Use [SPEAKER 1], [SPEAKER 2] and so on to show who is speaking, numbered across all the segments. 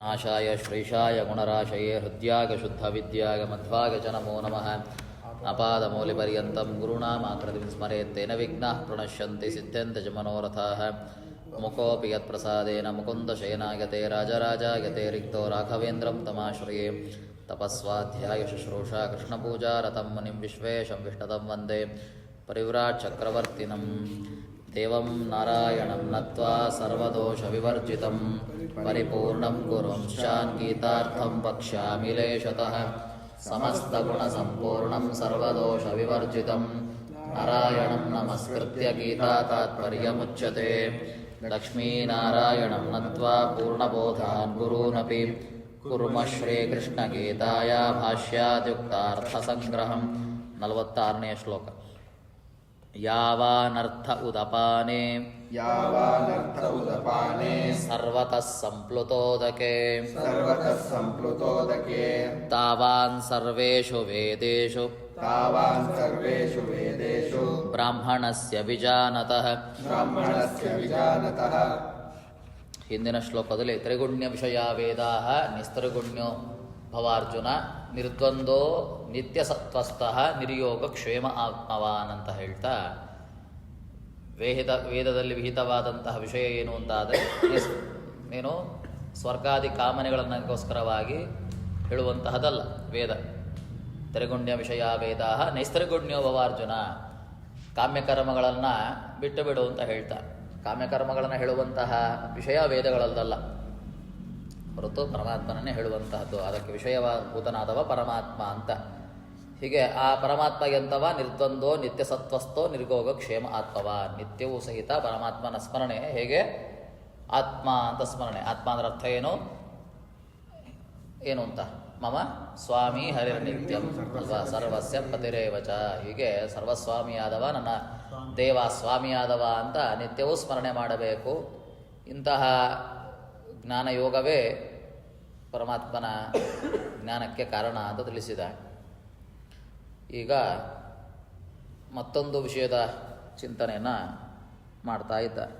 [SPEAKER 1] ನಾಶಾಯ ಶ್ರೀಶಾಯ ಗುಣರಾಶಯೇ ಹೃದ್ಯಾಗ ಶುದ್ಧ ವಿದ್ಯಾಗ ಮಧ್ವಾಗ ಚ ನಮೋ ನಮಃ. ಅಪಾದಮೌಲಿಪರ್ಯಂತಂ ಗುರುಣಾಮಾಕೃತಿಂ ಸ್ಮರೇತ್ತೇನ ವಿಘ್ನಾಃ ಪ್ರಣಶ್ಯಂತಿ ಸಿದ್ಧ್ಯಂತಿ ಚ ಮನೋರಥಾಃ. ಮುಕೋಪಿ ಯತ್ಪ್ರಸಾದೇನ ಮುಕುಂದಶಯನಾಗತೆ ರಾಜರಾಜಾಗತೆ ರಿಕ್ತೋ ರಾಘವೇಂದ್ರಂ ತಮಾಶ್ರಯೇ. ತಪಸ್ವಾಧ್ಯಾಯ ಶುಶ್ರೂಷಾ ಕೃಷ್ಣಪೂಜಾರತಂ ಮುನಿಂ ವಿಶ್ವೇಶಂ ವಿಷ್ಣುದಂ ವಂದೇ ಪರಿವ್ರಾಟ್ ಚಕ್ರವರ್ತಿನಂ. ದೇವಂ ನಾರಾಯಣಂ ನತ್ವಾ ಸರ್ವದೋಷವಿವರ್ಜಿತಂ ಪರಿಪೂರ್ಣಂ ಗುರುಂ ಶಾನ್ಗೀತಾರ್ಥಂ ವಕ್ಷ್ಯಾಮಿ ಲೇಷತಃ. ಸಮಸ್ತಗುಣಸಂಪೂರ್ಣಂ ಸರ್ವದೋಷವಿವರ್ಜಿತಂ ನಾರಾಯಣಂ ನಮಸ್ಕೃತ್ಯ ಗೀತಾ ತಾತ್ಪರ್ಯಮುಚ್ಯತೆ. ಲಕ್ಷ್ಮೀನಾರಾಯಣಂ ನತ್ವಾ ಪೂರ್ಣಬೋಧಾನ್ ಗುರೂನಪಿ ಕುರ್ಮ ಶ್ರೀಕೃಷ್ಣಗೀತಾಯ ಭಾಷ್ಯಾದ್ಯುಕ್ತಾರ್ಥಸಂಗ್ರಹಂ. 46ನೇ ಶ್ಲೋಕ. ಯಾವಾನರ್ಥ ಉದಪಾನೆ ಸರ್ವತಃ ಸಂಪ್ಲುತೋದಕೆ ತಾವಾನ್ ಸರ್ವೇಷು ವೇದೇಷು ಬ್ರಾಹ್ಮಣಸ್ಯ ವಿಜಾನತಃ. ಹಿಂದಿನ ಶ್ಲೋಕದಲ್ಲಿ ತ್ರಿಗುಣ್ಯ ವಿಷಯ ವೇದಾಃ ನಿಸ್ತ್ರಿಗುಣ್ಯೋ ಭವಾರ್ಜುನ ನಿರ್ದ್ವಂದೋ ನಿತ್ಯಸತ್ವಸ್ಥಃ ನಿರ್ಯೋಗ ಕ್ಷೇಮ ಆತ್ಮವಾನ್ ಅಂತ ಹೇಳ್ತಾ, ವೇದದಲ್ಲಿ ವಿಹಿತವಾದಂತಹ ವಿಷಯ ಏನು ಅಂತಾದರೆ ಏನು ಸ್ವರ್ಗಾದಿ ಕಾಮನೆಗಳನ್ನಕ್ಕೋಸ್ಕರವಾಗಿ ಹೇಳುವಂತಹದಲ್ಲ ವೇದ. ತ್ರಿಗುಣ್ಯ ವಿಷಯ ವೇದಾಃ ನೈಸ್ತ್ರಿಗುಣ್ಯೋ ಭವಾರ್ಜುನ, ಕಾಮ್ಯಕರ್ಮಗಳನ್ನು ಬಿಟ್ಟು ಬಿಡು ಅಂತ ಹೇಳ್ತಾ, ಕಾಮ್ಯಕರ್ಮಗಳನ್ನು ಹೇಳುವಂತಹ ವಿಷಯ ವೇದಗಳಲ್ಲಲ್ಲ ಹೊರತು ಪರಮಾತ್ಮನನ್ನೇ ಹೇಳುವಂತಹದ್ದು. ಅದಕ್ಕೆ ವಿಷಯಭೂತನಾದವ ಪರಮಾತ್ಮ ಅಂತ. ಹೀಗೆ ಆ ಪರಮಾತ್ಮ ಎಂತವ ನಿರ್ದ್ವಂದೋ ನಿತ್ಯ ಸತ್ವಸ್ಥೋ ನಿರ್ಗೋಗ ಕ್ಷೇಮ ಆತ್ಮವ. ನಿತ್ಯವೂ ಸಹಿತ ಪರಮಾತ್ಮನ ಸ್ಮರಣೆ ಹೇಗೆ ಆತ್ಮ ಅಂತ ಸ್ಮರಣೆ. ಆತ್ಮ ಅಂದ್ರೆ ಅರ್ಥ ಏನು ಏನು ಅಂತ, ಮಮ ಸ್ವಾಮಿ ಹರಿರ್ನಿತ್ಯಂ ಅಲ್ವಾ, ಸರ್ವಸ್ಯ ಪತಿರೇವಚ. ಹೀಗೆ ಸರ್ವಸ್ವಾಮಿಯಾದವ, ನನ್ನ ದೇವ ಸ್ವಾಮಿಯಾದವ ಅಂತ ನಿತ್ಯವೂ ಸ್ಮರಣೆ ಮಾಡಬೇಕು. ಇಂತಹ ಜ್ಞಾನಯೋಗವೇ ಪರಮಾತ್ಮನ ಜ್ಞಾನಕ್ಕೆ ಕಾರಣ ಅಂತ ತಿಳಿಸಿದ. ಈಗ ಮತ್ತೊಂದು ವಿಷಯದ ಚಿಂತನೆಯನ್ನು ಮಾಡ್ತಾ ಇದ್ದಾರೆ.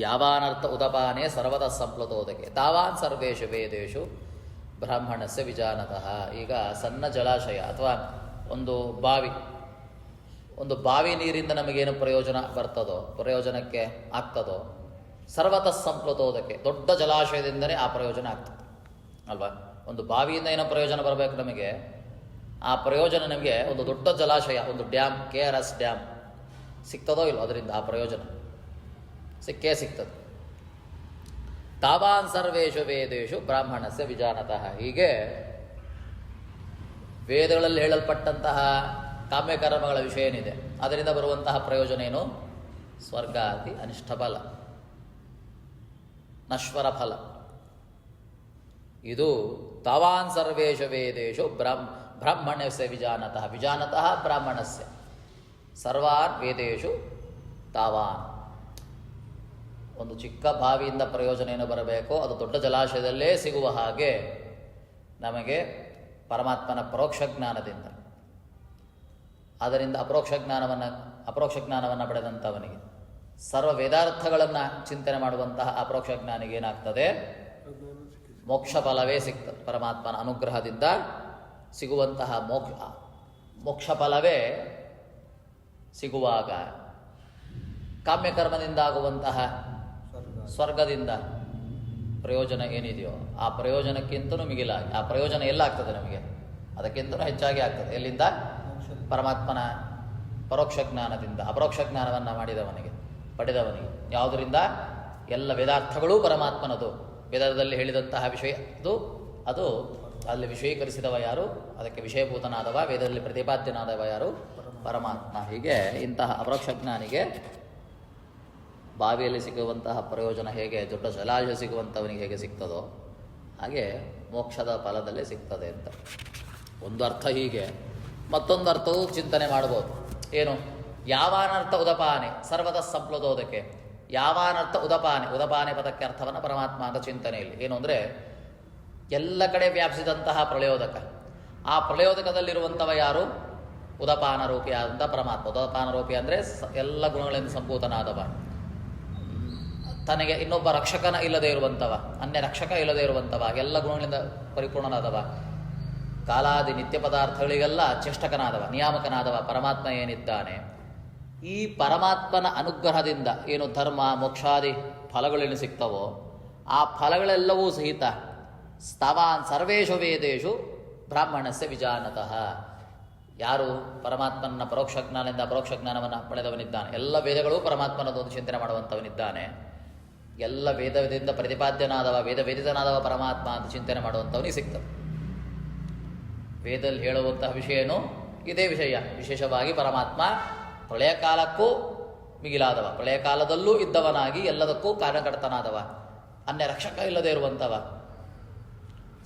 [SPEAKER 1] ಯಾವಾನರ್ಥ ಉದಪಾನೆ ಸರ್ವತಃ ಸಂಪ್ಲುತೋದಕೆ ತಾವಾನ್ ಸರ್ವೇಷು ವೇದೇಶು ಬ್ರಾಹ್ಮಣಸ್ಯ ವಿಜಾನತಃ. ಈಗ ಸಣ್ಣ ಜಲಾಶಯ ಅಥವಾ ಒಂದು ಬಾವಿ ನೀರಿಂದ ನಮಗೇನು ಪ್ರಯೋಜನ ಬರ್ತದೋ, ಪ್ರಯೋಜನಕ್ಕೆ ಆಗ್ತದೋ, ಸರ್ವತಃ ಸಂಪ್ಲುತೋದಕ್ಕೆ ದೊಡ್ಡ ಜಲಾಶಯದಿಂದಲೇ ಆ ಪ್ರಯೋಜನ ಆಗ್ತದೆ ಅಲ್ವಾ. ಒಂದು ಬಾವಿಯಿಂದ ಏನೋ ಪ್ರಯೋಜನ ಬರಬೇಕು ನಮಗೆ, ಆ ಪ್ರಯೋಜನ ನಮಗೆ ಒಂದು ದೊಡ್ಡ ಜಲಾಶಯ, ಒಂದು ಡ್ಯಾಮ್, KRS ಡ್ಯಾಮ್ ಸಿಗ್ತದೋ ಇಲ್ಲೋ, ಅದರಿಂದ ಆ ಪ್ರಯೋಜನ ಸಿಕ್ಕೇ ಸಿಗ್ತದೆ. ತಾವಾನ್ ಸರ್ವೇಷು ವೇದೇಶು ಬ್ರಾಹ್ಮಣಸ್ಯ ವಿಜಾನತಃ. ಹೀಗೆ ವೇದಗಳಲ್ಲಿ ಹೇಳಲ್ಪಟ್ಟಂತಹ ಕಾಮ್ಯಕರ್ಮಗಳ ವಿಷಯ ಏನಿದೆ ಅದರಿಂದ ಬರುವಂತಹ ಪ್ರಯೋಜನ ಏನು? ಸ್ವರ್ಗಾದಿ ಅನಿಷ್ಠ ಫಲ, ನಶ್ವರ ಫಲ. ಇದು ತಾವಾನ್ ಸರ್ವೇಷು ವೇದೇಶು ಬ್ರಾಹ್ಮಣಸ್ಯ ವಿಜಾನತಃ. ವಿಜಾನತಃ ಬ್ರಾಹ್ಮಣಸ್ಯ ಸರ್ವಾನ್ ವೇದೇಶು ತಾವಾನ್. ಒಂದು ಚಿಕ್ಕ ಬಾವಿಯಿಂದ ಪ್ರಯೋಜನ ಏನು ಬರಬೇಕೋ ಅದು ದೊಡ್ಡ ಜಲಾಶಯದಲ್ಲೇ ಸಿಗುವ ಹಾಗೆ ನಮಗೆ ಪರಮಾತ್ಮನ ಪರೋಕ್ಷ ಜ್ಞಾನದಿಂದ, ಅದರಿಂದ ಅಪರೋಕ್ಷ ಜ್ಞಾನವನ್ನು ಪಡೆದಂಥವನಿಗೆ, ಸರ್ವ ವೇದಾರ್ಥಗಳನ್ನು ಚಿಂತನೆ ಮಾಡುವಂತಹ ಅಪರೋಕ್ಷ ಜ್ಞಾನಿಗೆ ಏನಾಗ್ತದೆ? ಮೋಕ್ಷ ಫಲವೇ ಸಿಗ್ತದೆ. ಪರಮಾತ್ಮನ ಅನುಗ್ರಹದಿಂದ ಸಿಗುವಂತಹ ಮೋಕ್ಷ ಫಲವೇ ಸಿಗುವಾಗ ಕಾಮ್ಯಕರ್ಮದಿಂದ ಆಗುವಂತಹ ಸ್ವರ್ಗದಿಂದ ಪ್ರಯೋಜನ ಏನಿದೆಯೋ ಆ ಪ್ರಯೋಜನಕ್ಕಿಂತಲೂ ಮಿಗಿಲಾಗಿ, ಆ ಪ್ರಯೋಜನ ಎಲ್ಲ ಆಗ್ತದೆ ನಮಗೆ, ಅದಕ್ಕಿಂತಲೂ ಹೆಚ್ಚಾಗಿ ಆಗ್ತದೆ. ಎಲ್ಲಿಂದ? ಪರಮಾತ್ಮನ ಪರೋಕ್ಷ ಜ್ಞಾನದಿಂದ. ಅಪರೋಕ್ಷ ಜ್ಞಾನವನ್ನು ಪಡೆದವನಿಗೆ ಯಾವುದರಿಂದ? ಎಲ್ಲ ವೇದಾರ್ಥಗಳೂ ಪರಮಾತ್ಮನದು. ವೇದದಲ್ಲಿ ಹೇಳಿದಂತಹ ವಿಷಯ ಅದು ಅಲ್ಲಿ ವಿಷಯೀಕರಿಸಿದವ ಯಾರು? ಅದಕ್ಕೆ ವಿಷಯಭೂತನಾದವ, ವೇದದಲ್ಲಿ ಪ್ರತಿಪಾದ್ಯನಾದವ ಯಾರು? ಪರಮಾತ್ಮ. ಹೀಗೆ ಇಂತಹ ಅಪರೋಕ್ಷ ಜ್ಞಾನಿಗೆ ಬಾವಿಯಲ್ಲಿ ಸಿಗುವಂತಹ ಪ್ರಯೋಜನ ಹೇಗೆ ದೊಡ್ಡ ಜಲಾಶಯ ಸಿಗುವಂಥವನಿಗೆ ಹೇಗೆ ಸಿಗ್ತದೋ ಹಾಗೆ ಮೋಕ್ಷದ ಫಲದಲ್ಲೇ ಸಿಗ್ತದೆ ಅಂತ ಒಂದು ಅರ್ಥ. ಹೀಗೆ ಮತ್ತೊಂದು ಅರ್ಥವೂ ಚಿಂತನೆ ಮಾಡ್ಬೋದು. ಏನು? ಯಾವಾನರ್ಥ ಉದಪಾನೆ ಸರ್ವತಃ ಸಂಪ್ಲುತೋದಕೆ. ಯಾವಾನರ್ಥ ಉದಪಾನೆ ಪದಕ್ಕೆ ಅರ್ಥವನ್ನು ಪರಮಾತ್ಮ ಅಂತ ಚಿಂತನೆಯಲ್ಲಿ ಏನು ಅಂದರೆ, ಎಲ್ಲ ಕಡೆ ವ್ಯಾಪಿಸಿದಂತಹ ಪ್ರಳಯೋದಕ. ಆ ಪ್ರಳಯೋದಕದಲ್ಲಿರುವಂಥವ ಯಾರು? ಉದಪಾನ ರೂಪಿಯಾದಂಥ ಪರಮಾತ್ಮ. ಉದಪಾನ ರೂಪಿ ಅಂದರೆ ಎಲ್ಲ ಗುಣಗಳಿಂದ ಸಂಭೂತನಾದವ. ತನಗೆ ಇನ್ನೊಬ್ಬ ರಕ್ಷಕನ ಇಲ್ಲದೆ ಇರುವಂಥವ, ಅನ್ಯ ರಕ್ಷಕ ಇಲ್ಲದೆ ಇರುವಂಥವ, ಎಲ್ಲ ಗುಣಗಳಿಂದ ಪರಿಪೂರ್ಣನಾದವ, ಕಾಲಾದಿ ನಿತ್ಯ ಪದಾರ್ಥಗಳಿಗೆಲ್ಲ ಚೇಷ್ಟಕನಾದವ, ನಿಯಾಮಕನಾದವ ಪರಮಾತ್ಮ ಏನಿದ್ದಾನೆ, ಈ ಪರಮಾತ್ಮನ ಅನುಗ್ರಹದಿಂದ ಏನು ಧರ್ಮ ಮೋಕ್ಷಾದಿ ಫಲಗಳೇನು ಸಿಗ್ತವೋ ಆ ಫಲಗಳೆಲ್ಲವೂ ಸಹಿತ ಸ್ಥಾವಾನ್ ಸರ್ವೇಷು ವೇದೇಶು ಬ್ರಾಹ್ಮಣಸ್ಯ ವಿಜಾನತಃ. ಯಾರು ಪರಮಾತ್ಮನ ಪರೋಕ್ಷ ಜ್ಞಾನದಿಂದ ಅಪರೋಕ್ಷ ಜ್ಞಾನವನ್ನು ಪಡೆದವನಿದ್ದಾನೆ, ಎಲ್ಲ ವೇದಗಳು ಪರಮಾತ್ಮನದೊಂದು ಚಿಂತನೆ ಮಾಡುವಂಥವನಿದ್ದಾನೆ, ಎಲ್ಲ ವೇದದಿಂದ ಪ್ರತಿಪಾದ್ಯನಾದವ ವೇದಿತನಾದವ ಪರಮಾತ್ಮ ಅಂತ ಚಿಂತನೆ ಮಾಡುವಂಥವನಿಗೆ ಸಿಗ್ತದೆ. ವೇದದಲ್ಲಿ ಹೇಳುವಂತಹ ವಿಷಯನೂ ಇದೇ ವಿಷಯ. ವಿಶೇಷವಾಗಿ ಪರಮಾತ್ಮ ಪ್ರಳಯ ಕಾಲಕ್ಕೂ ಮಿಗಿಲಾದವ, ಪ್ರಳಯ ಕಾಲದಲ್ಲೂ ಇದ್ದವನಾಗಿ ಎಲ್ಲದಕ್ಕೂ ಕಾರಣಕರ್ತನಾದವ, ಅನ್ಯ ರಕ್ಷಕ ಇಲ್ಲದೆ ಇರುವಂಥವ,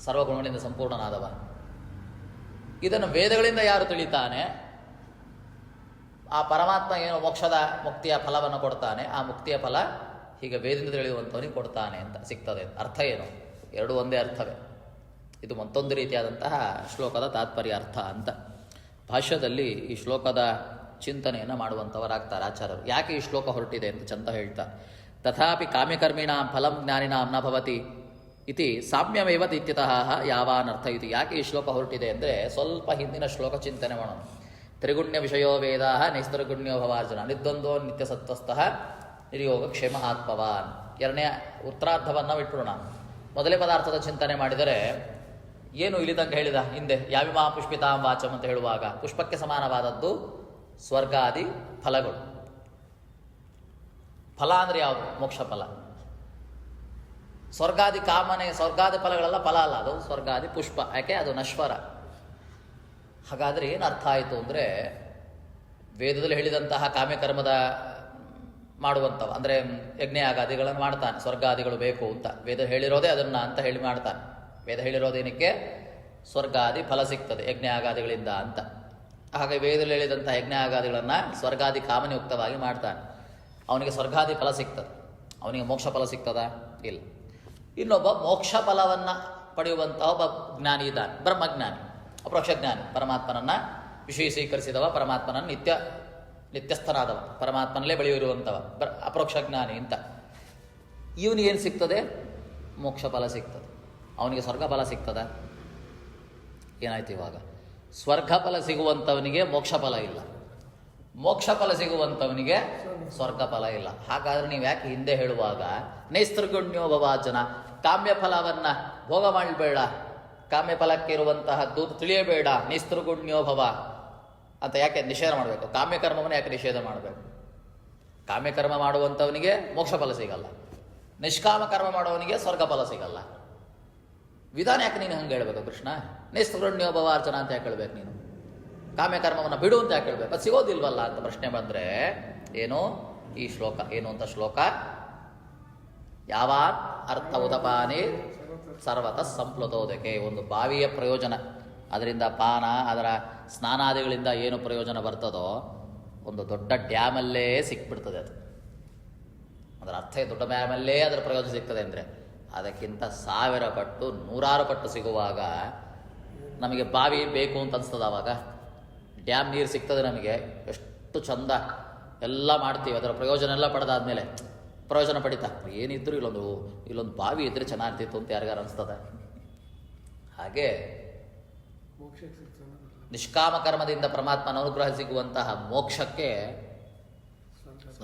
[SPEAKER 1] ಸರ್ವಗುಣಗಳಿಂದ ಸಂಪೂರ್ಣನಾದವ. ಇದನ್ನು ವೇದಗಳಿಂದ ಯಾರು ತಿಳಿತಾನೆ, ಆ ಪರಮಾತ್ಮ ಏನು ಮೋಕ್ಷದ ಮುಕ್ತಿಯ ಫಲವನ್ನು ಕೊಡ್ತಾನೆ, ಆ ಮುಕ್ತಿಯ ಫಲ ಹೀಗೆ ವೇದದಿಂದ ತಿಳಿಯುವಂಥವನಿಗೆ ಕೊಡ್ತಾನೆ ಅಂತ ಸಿಗ್ತದೆ. ಅರ್ಥ ಏನು? ಎರಡೂ ಒಂದೇ ಅರ್ಥವೇ. ಇದು ಮತ್ತೊಂದು ರೀತಿಯಾದಂತಹ ಶ್ಲೋಕದ ತಾತ್ಪರ್ಯ ಅರ್ಥ ಅಂತ ಭಾಷ್ಯದಲ್ಲಿ ಈ ಶ್ಲೋಕದ ಚಿಂತನೆಯನ್ನು ಮಾಡುವಂಥವರಾಗ್ತಾರೆ ಆಚಾರ್ಯರು. ಯಾಕೆ ಈ ಶ್ಲೋಕ ಹೊರಟಿದೆ ಅಂತ ಚಂದ ಹೇಳ್ತಾರೆ. ತಥಾಪಿ ಕಾಮ್ಯಕರ್ಮಿಣಾಂ ಫಲಂ ಜ್ಞಾನಿನಾಂ ನ ಭವತಿ ಇತಿ ಸಾಮ್ಯಮೇವ ಇತ್ಯತಃ ಯಾವಾನರ್ಥ ಇದು. ಯಾಕೆ ಈ ಶ್ಲೋಕ ಹೊರಟಿದೆ ಅಂದರೆ ಸ್ವಲ್ಪ ಹಿಂದಿನ ಶ್ಲೋಕ ಚಿಂತನೆ ಮಾಡೋಣ. ತ್ರಿಗುಣ್ಯ ವಿಷಯೋ ವೇದಾ ನೈಸ್ತರ್ಗುಣ್ಯೋ ಭವಾರ್ಜುನ ನಿದ್ವಂದ್ವೋ ನಿತ್ಯ ಸತ್ವಸ್ಥಃ ನಿರ್ಯೋಗ ಕ್ಷೇಮ ಆತ್ಮವಾನ್. ಎರಡನೇ ಉತ್ತರಾರ್ಧವನ್ನು ಬಿಟ್ಬಿಡೋಣ. ಮೊದಲೇ ಪದಾರ್ಥದ ಚಿಂತನೆ ಮಾಡಿದರೆ ಏನು ಇಲ್ಲಿ ತನಕ ಹೇಳಿದ ಹಿಂದೆ ಯಾವಿಮಾ ಪುಷ್ಪಿತಾಂ ವಾಚಂ ಅಂತ ಹೇಳುವಾಗ ಪುಷ್ಪಕ್ಕೆ ಸಮಾನವಾದದ್ದು ಸ್ವರ್ಗಾದಿ ಫಲಗಳು. ಫಲ ಅಂದರೆ ಯಾವುದು? ಮೋಕ್ಷ ಫಲ. ಸ್ವರ್ಗಾದಿ ಕಾಮನೆ ಸ್ವರ್ಗಾದಿ ಫಲಗಳೆಲ್ಲ ಫಲ ಅಲ್ಲ, ಅದು ಸ್ವರ್ಗಾದಿ ಪುಷ್ಪ. ಯಾಕೆ? ಅದು ನಶ್ವರ. ಹಾಗಾದರೆ ಏನು ಅರ್ಥ ಆಯಿತು ಅಂದರೆ ವೇದದಲ್ಲಿ ಹೇಳಿದಂತಹ ಕಾಮ್ಯಕರ್ಮದ ಮಾಡುವಂಥವು ಅಂದರೆ ಯಜ್ಞ ಯಾಗಾದಿಗಳನ್ನು ಮಾಡ್ತಾನೆ, ಸ್ವರ್ಗಾದಿಗಳು ಬೇಕು ಅಂತ ವೇದ ಹೇಳಿರೋದೇ ಅದನ್ನು ಅಂತ ಹೇಳಿ ಮಾಡ್ತಾನೆ. ವೇದ ಹೇಳಿರೋದೇನಕ್ಕೆ? ಸ್ವರ್ಗಾದಿ ಫಲ ಸಿಗ್ತದೆ ಯಜ್ಞ ಯಾಗಾದಿಗಳಿಂದ ಅಂತ. ಹಾಗೆ ವೇದದಲ್ಲಿ ಹೇಳಿದಂಥ ಯಜ್ಞ ಯಾಗಾದಿಗಳನ್ನು ಸ್ವರ್ಗಾದಿ ಕಾಮನೆಯುಕ್ತವಾಗಿ ಮಾಡ್ತಾನೆ. ಅವನಿಗೆ ಸ್ವರ್ಗಾದಿ ಫಲ ಸಿಗ್ತದೆ, ಅವನಿಗೆ ಮೋಕ್ಷ ಫಲ ಸಿಗ್ತದ? ಇಲ್ಲ. ಇನ್ನೊಬ್ಬ ಮೋಕ್ಷ ಫಲವನ್ನು ಪಡೆಯುವಂತಹ ಒಬ್ಬ ಜ್ಞಾನಿ ಇದ್ದಾನೆ, ಬ್ರಹ್ಮಜ್ಞಾನಿ, ಅಪರೋಕ್ಷ ಜ್ಞಾನಿ, ಪರಮಾತ್ಮನನ್ನು ವಿಷಯ ಸ್ವೀಕರಿಸಿದವ, ಪರಮಾತ್ಮನನ್ನು ನಿತ್ಯಸ್ಥನಾದವ, ಪರಮಾತ್ಮನಲ್ಲೇ ಬೆಳೆಯಿರುವಂಥವ ಅಪರೋಕ್ಷ ಜ್ಞಾನಿ ಅಂತ. ಇವನಿಗೇನು ಸಿಗ್ತದೆ? ಮೋಕ್ಷ ಫಲ ಸಿಗ್ತದೆ. ಅವನಿಗೆ ಸ್ವರ್ಗ ಫಲ ಸಿಗ್ತದ? ಏನಾಯ್ತು ಇವಾಗ? ಸ್ವರ್ಗ ಫಲ ಸಿಗುವಂಥವನಿಗೆ ಮೋಕ್ಷ ಫಲ ಇಲ್ಲ, ಮೋಕ್ಷ ಫಲ ಸಿಗುವಂಥವನಿಗೆ ಸ್ವರ್ಗ ಫಲ ಇಲ್ಲ. ಹಾಗಾದರೆ ನೀವು ಯಾಕೆ ಹಿಂದೆ ಹೇಳುವಾಗ ನೈಸ್ತರ್ಗುಣ್ಯೋ ಭವಾರ್ಜುನ ಕಾಮ್ಯ ಫಲವನ್ನು ಭೋಗ ಮಾಡಬೇಡ, ಕಾಮ್ಯ ಫಲಕ್ಕೆ ಇರುವಂತಹದ್ದು ತಿಳಿಯಬೇಡ, ನೈಸ್ತರ್ಗುಣ್ಯೋ ಭವ ಅಂತ ಯಾಕೆ ನಿಷೇಧ ಮಾಡಬೇಕು? ಕಾಮ್ಯಕರ್ಮವನ್ನು ಯಾಕೆ ನಿಷೇಧ ಮಾಡಬೇಕು? ಕಾಮ್ಯಕರ್ಮ ಮಾಡುವಂಥವನಿಗೆ ಮೋಕ್ಷ ಫಲ ಸಿಗಲ್ಲ, ನಿಷ್ಕಾಮ ಕರ್ಮ ಮಾಡುವವನಿಗೆ ಸ್ವರ್ಗ ಫಲ ಸಿಗಲ್ಲ. ವಿಧಾನ ಯಾಕೆ ನೀನು ಹಂಗೆ ಹೇಳ್ಬೇಕು ಕೃಷ್ಣ? ನೈಸ್ತರ್ಗುಣ್ಯೋ ಭವಾರ್ಜುನ ಅಂತ ಯಾಕೆ ಹೇಳ್ಬೇಕು ನೀನು? ಕಾಮ್ಯಕರ್ಮವನ್ನು ಬಿಡು ಅಂತ ಯಾಕೆ ಹೇಳ್ಬೇಕು? ಅದು ಸಿಗೋದಿಲ್ವಲ್ಲ ಅಂತ ಪ್ರಶ್ನೆ ಬಂದರೆ ಏನು ಈ ಶ್ಲೋಕ ಏನು ಅಂತ ಶ್ಲೋಕ ಯಾವಾನ್ ಅರ್ಥ ಉದಪಾನಿ ಸರ್ವತಃ ಸಂಪ್ಲುತೋದಕ್ಕೆ. ಒಂದು ಬಾವಿಯ ಪ್ರಯೋಜನ, ಅದರಿಂದ ಪಾನ ಅದರ ಸ್ನಾನಾದಿಗಳಿಂದ ಏನು ಪ್ರಯೋಜನ ಬರ್ತದೋ ಒಂದು ದೊಡ್ಡ ಡ್ಯಾಮಲ್ಲೇ ಸಿಕ್ಬಿಡ್ತದೆ. ಅದರ ಅರ್ಥ ದೊಡ್ಡ ಡ್ಯಾಮಲ್ಲೇ ಅದರ ಪ್ರಯೋಜನ ಸಿಗ್ತದೆ ಅಂದರೆ ಅದಕ್ಕಿಂತ 1000 ಪಟ್ಟು 100 ಪಟ್ಟು ಸಿಗುವಾಗ ನಮಗೆ ಬಾವಿ ಬೇಕು ಅಂತ ಅನಿಸ್ತದೆ. ಆವಾಗ ಡ್ಯಾಮ್ ನೀರು ಸಿಗ್ತದೆ ನಮಗೆ, ಎಷ್ಟು ಚಂದ ಎಲ್ಲ ಮಾಡ್ತೀವಿ, ಅದರ ಪ್ರಯೋಜನ ಎಲ್ಲ ಪಡೆದಾದ್ಮೇಲೆ ಪ್ರಯೋಜನ ಪಡಿತಾ ಏನಿದ್ರು ಇಲ್ಲೊಂದು ಬಾವಿ ಇದ್ರೆ ಚೆನ್ನಾಗಿರ್ತಿತ್ತು ಅಂತ ಯಾರಿಗಾರು ಅನಿಸ್ತದೆ. ಹಾಗೆ ನಿಷ್ಕಾಮ ಕರ್ಮದಿಂದ ಪರಮಾತ್ಮನ ಅನುಗ್ರಹ ಸಿಗುವಂತಹ ಮೋಕ್ಷಕ್ಕೆ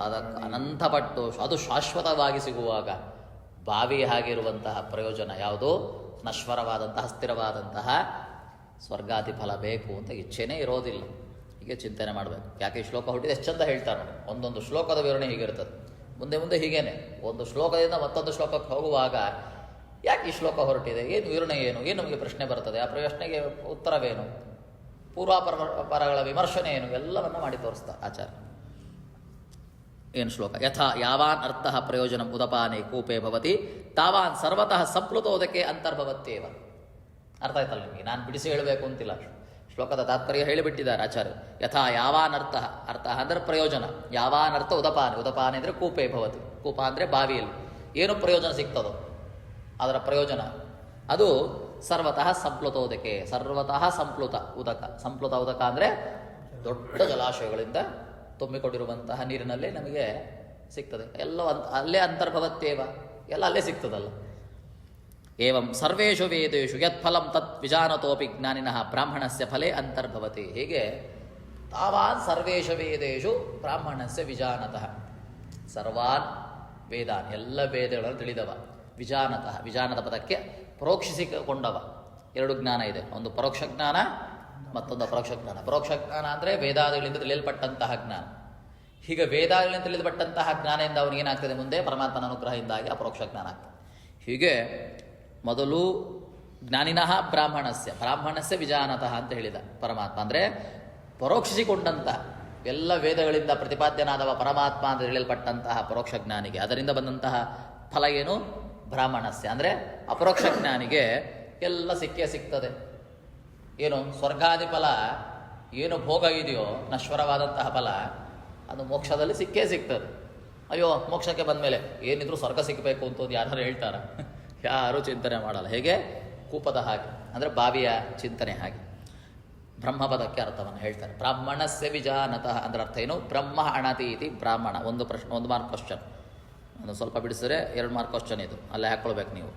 [SPEAKER 1] ಅದಕ್ಕೆ ಅನಂತ ಪಟ್ಟು ಅದು ಶಾಶ್ವತವಾಗಿ ಸಿಗುವಾಗ ಬಾವಿ ಹಾಗಿರುವಂತಹ ಪ್ರಯೋಜನ ಯಾವುದು? ನಶ್ವರವಾದಂತಹ ಸ್ಥಿರವಾದಂತಹ ಸ್ವರ್ಗಾದಿ ಫಲ ಬೇಕು ಅಂತ ಇಚ್ಛೆನೇ ಇರೋದಿಲ್ಲ. ಹೀಗೆ ಚಿಂತನೆ ಮಾಡಬೇಕು. ಯಾಕೆ ಈ ಶ್ಲೋಕ ಹುಟ್ಟಿದೆ? ಎಷ್ಟು ಚಂದ ಹೇಳ್ತಾರೆ ನೋಡಿ. ಒಂದೊಂದು ಶ್ಲೋಕದ ವಿವರಣೆ ಹೀಗಿರ್ತದೆ. ಮುಂದೆ ಮುಂದೆ ಹೀಗೇನೆ ಒಂದು ಶ್ಲೋಕದಿಂದ ಮತ್ತೊಂದು ಶ್ಲೋಕಕ್ಕೆ ಹೋಗುವಾಗ ಯಾಕೆ ಈ ಶ್ಲೋಕ ಹೊರಟಿದೆ, ಏನು ವಿವರಣೆ, ಏನು ನಮಗೆ ಪ್ರಶ್ನೆ ಬರ್ತದೆ, ಆ ಪ್ರಶ್ನೆಗೆ ಉತ್ತರವೇನು, ಪೂರ್ವಾಪರಗಳ ವಿಮರ್ಶನೆ ಏನು, ಎಲ್ಲವನ್ನ ಮಾಡಿ ತೋರಿಸ್ತಾ ಆಚಾರ್ಯ. ಏನು ಶ್ಲೋಕ? ಯಥಾ ಯಾವಾನ್ ಅರ್ಥ ಪ್ರಯೋಜನ ಉದಪಾನೆ ಕೂಪೆ ಭವತಿ ತಾವಾನ್ ಸರ್ವತಃ ಸಂಪ್ಲುತೋದಕ್ಕೆ ಅಂತರ್ಭವತ್ತೇವ. ಅರ್ಥ ಆಯ್ತಲ್ಲ ನಿಮಗೆ? ನಾನು ಬಿಡಿಸಿ ಹೇಳಬೇಕು ಅಂತಿಲ್ಲ, ಶ್ಲೋಕದ ತಾತ್ಪರ್ಯ ಹೇಳಿಬಿಟ್ಟಿದ್ದಾರೆ ಆಚಾರ್ಯ. ಯಥಾ ಯಾವಾನರ್ಥ, ಅರ್ಥ ಅಂದರೆ ಪ್ರಯೋಜನ, ಯಾವಾನರ್ಥ ಉದಪಾನೆ, ಉದಪಾನೆ ಅಂದರೆ ಕೂಪೆ ಭವತಿ, ಕೂಪ ಅಂದರೆ ಬಾವಿಯಲ್ಲಿ ಏನು ಪ್ರಯೋಜನ ಸಿಗ್ತದೋ ಅದರ ಪ್ರಯೋಜನ ಅದು ಸರ್ವತಃ ಸಂಪ್ಲುತೋದಕ್ಕೆ, ಸರ್ವತಃ ಸಂಪ್ಲುತ ಉದಕ, ಸಂಪ್ಲುತ ಉದಕ ಅಂದರೆ ದೊಡ್ಡ ಜಲಾಶಯಗಳಿಂದ ತುಂಬಿಕೊಂಡಿರುವಂತಹ ನೀರಿನಲ್ಲೇ ನಮಗೆ ಸಿಗ್ತದೆ. ಎಲ್ಲ ಅಲ್ಲೇ ಅಂತರ್ಭವತ್ತೇವ, ಎಲ್ಲ ಅಲ್ಲೇ ಸಿಗ್ತದಲ್ಲ. ಏವಂ ಸರ್ವೇಷು ವೇದೇಷು ಯತ್ಫಲಂ ತತ್ ವಿಜಾನತೋಪಿ ಜ್ಞಾನಿನಃ ಬ್ರಾಹ್ಮಣಸ್ಯ ಫಲೇ ಅಂತರ್ಭವತಿ. ಹೀಗೆ ತಾವಾನ್ ಸರ್ವೇಷು ವೇದೇಷು ಬ್ರಾಹ್ಮಣಸ್ಯ ವಿಜಾನತಃ, ಸರ್ವಾನ್ ವೇದಾನ್, ಎಲ್ಲ ವೇದಗಳನ್ನು ತಿಳಿದವ. ವಿಜಾನತಃ, ವಿಜಾನದ ಪದಕ್ಕೆ ಪರೋಕ್ಷಿಸಿಕೊಂಡವ. ಎರಡು ಜ್ಞಾನ ಇದೆ, ಒಂದು ಪರೋಕ್ಷ ಜ್ಞಾನ, ಮತ್ತೊಂದು ಅಪರೋಕ್ಷ ಜ್ಞಾನ. ಪರೋಕ್ಷ ಜ್ಞಾನ ಅಂದರೆ ವೇದಾದಿಗಳಿಂದ ತಿಳಿಯಲ್ಪಟ್ಟಂತಹ ಜ್ಞಾನ. ಹೀಗೆ ವೇದಾದಿಗಳಿಂದ ತಿಳಿಯಲ್ಪಟ್ಟಂತಹ ಜ್ಞಾನದಿಂದ ಅವನಿಗೇನಾಗ್ತದೆ, ಮುಂದೆ ಪರಮಾತ್ಮನ ಅನುಗ್ರಹದಿಂದಾಗಿ ಅಪರೋಕ್ಷ ಜ್ಞಾನ ಆಗ್ತದೆ. ಹೀಗೆ ಮೊದಲು ಜ್ಞಾನಿನಃ ಬ್ರಾಹ್ಮಣಸ್ಯ ವಿಜಾನತಃ ಅಂತ ಹೇಳಿದ ಪರಮಾತ್ಮ. ಅಂದರೆ ಪರೋಕ್ಷಿಸಿಕೊಂಡಂತಹ, ಎಲ್ಲ ವೇದಗಳಿಂದ ಪ್ರತಿಪಾದ್ಯನಾದವ ಪರಮಾತ್ಮ ಅಂತ ತಿಳಿಯಲ್ಪಟ್ಟಂತಹ ಪರೋಕ್ಷ ಜ್ಞಾನಿಗೆ ಅದರಿಂದ ಬಂದಂತಹ ಫಲ ಏನು? ಬ್ರಾಹ್ಮಣಸ್ಯ. ಅಂದರೆ ಅಪರೋಕ್ಷ ಜ್ಞಾನಿಗೆ ಎಲ್ಲ ಸಿಕ್ಕೇ ಸಿಗ್ತದೆ. ಏನು ಸ್ವರ್ಗಾದಿ ಫಲ ಏನು ಭೋಗ ಇದೆಯೋ, ನಶ್ವರವಾದಂತಹ ಫಲ, ಅದು ಮೋಕ್ಷದಲ್ಲಿ ಸಿಕ್ಕೇ ಸಿಗ್ತದೆ. ಅಯ್ಯೋ ಮೋಕ್ಷಕ್ಕೆ ಬಂದ ಮೇಲೆ ಏನಿದ್ರು ಸ್ವರ್ಗ ಸಿಕ್ಕಬೇಕು ಅಂತ ಯಾರು ಹೇಳ್ತಾರ? ಯಾರೂ ಚಿಂತನೆ ಮಾಡಲ್ಲ. ಹೇಗೆ ಕೂಪದ ಹಾಗೆ, ಅಂದರೆ ಬಾವಿಯ ಚಿಂತನೆ ಹಾಗೆ. ಬ್ರಹ್ಮಪದಕ್ಕೆ ಅರ್ಥವನ್ನು ಹೇಳ್ತಾರೆ. ಬ್ರಾಹ್ಮಣಸ್ಯ ವಿಜಾನತಃ ಅಂದ್ರೆ ಅರ್ಥ ಏನು? ಬ್ರಹ್ಮ ಅಣತಿ ಇತಿ ಬ್ರಾಹ್ಮಣ. ಒಂದು ಪ್ರಶ್ನೆ, 1 ಮಾರ್ಕ್ ಕ್ವಶನ್. ಒಂದು ಸ್ವಲ್ಪ ಬಿಡಿಸಿದ್ರೆ 2 ಮಾರ್ಕ್ ಕ್ವಶನ್ ಇದು, ಅಲ್ಲೇ ಹಾಕ್ಕೊಳ್ಬೇಕು ನೀವು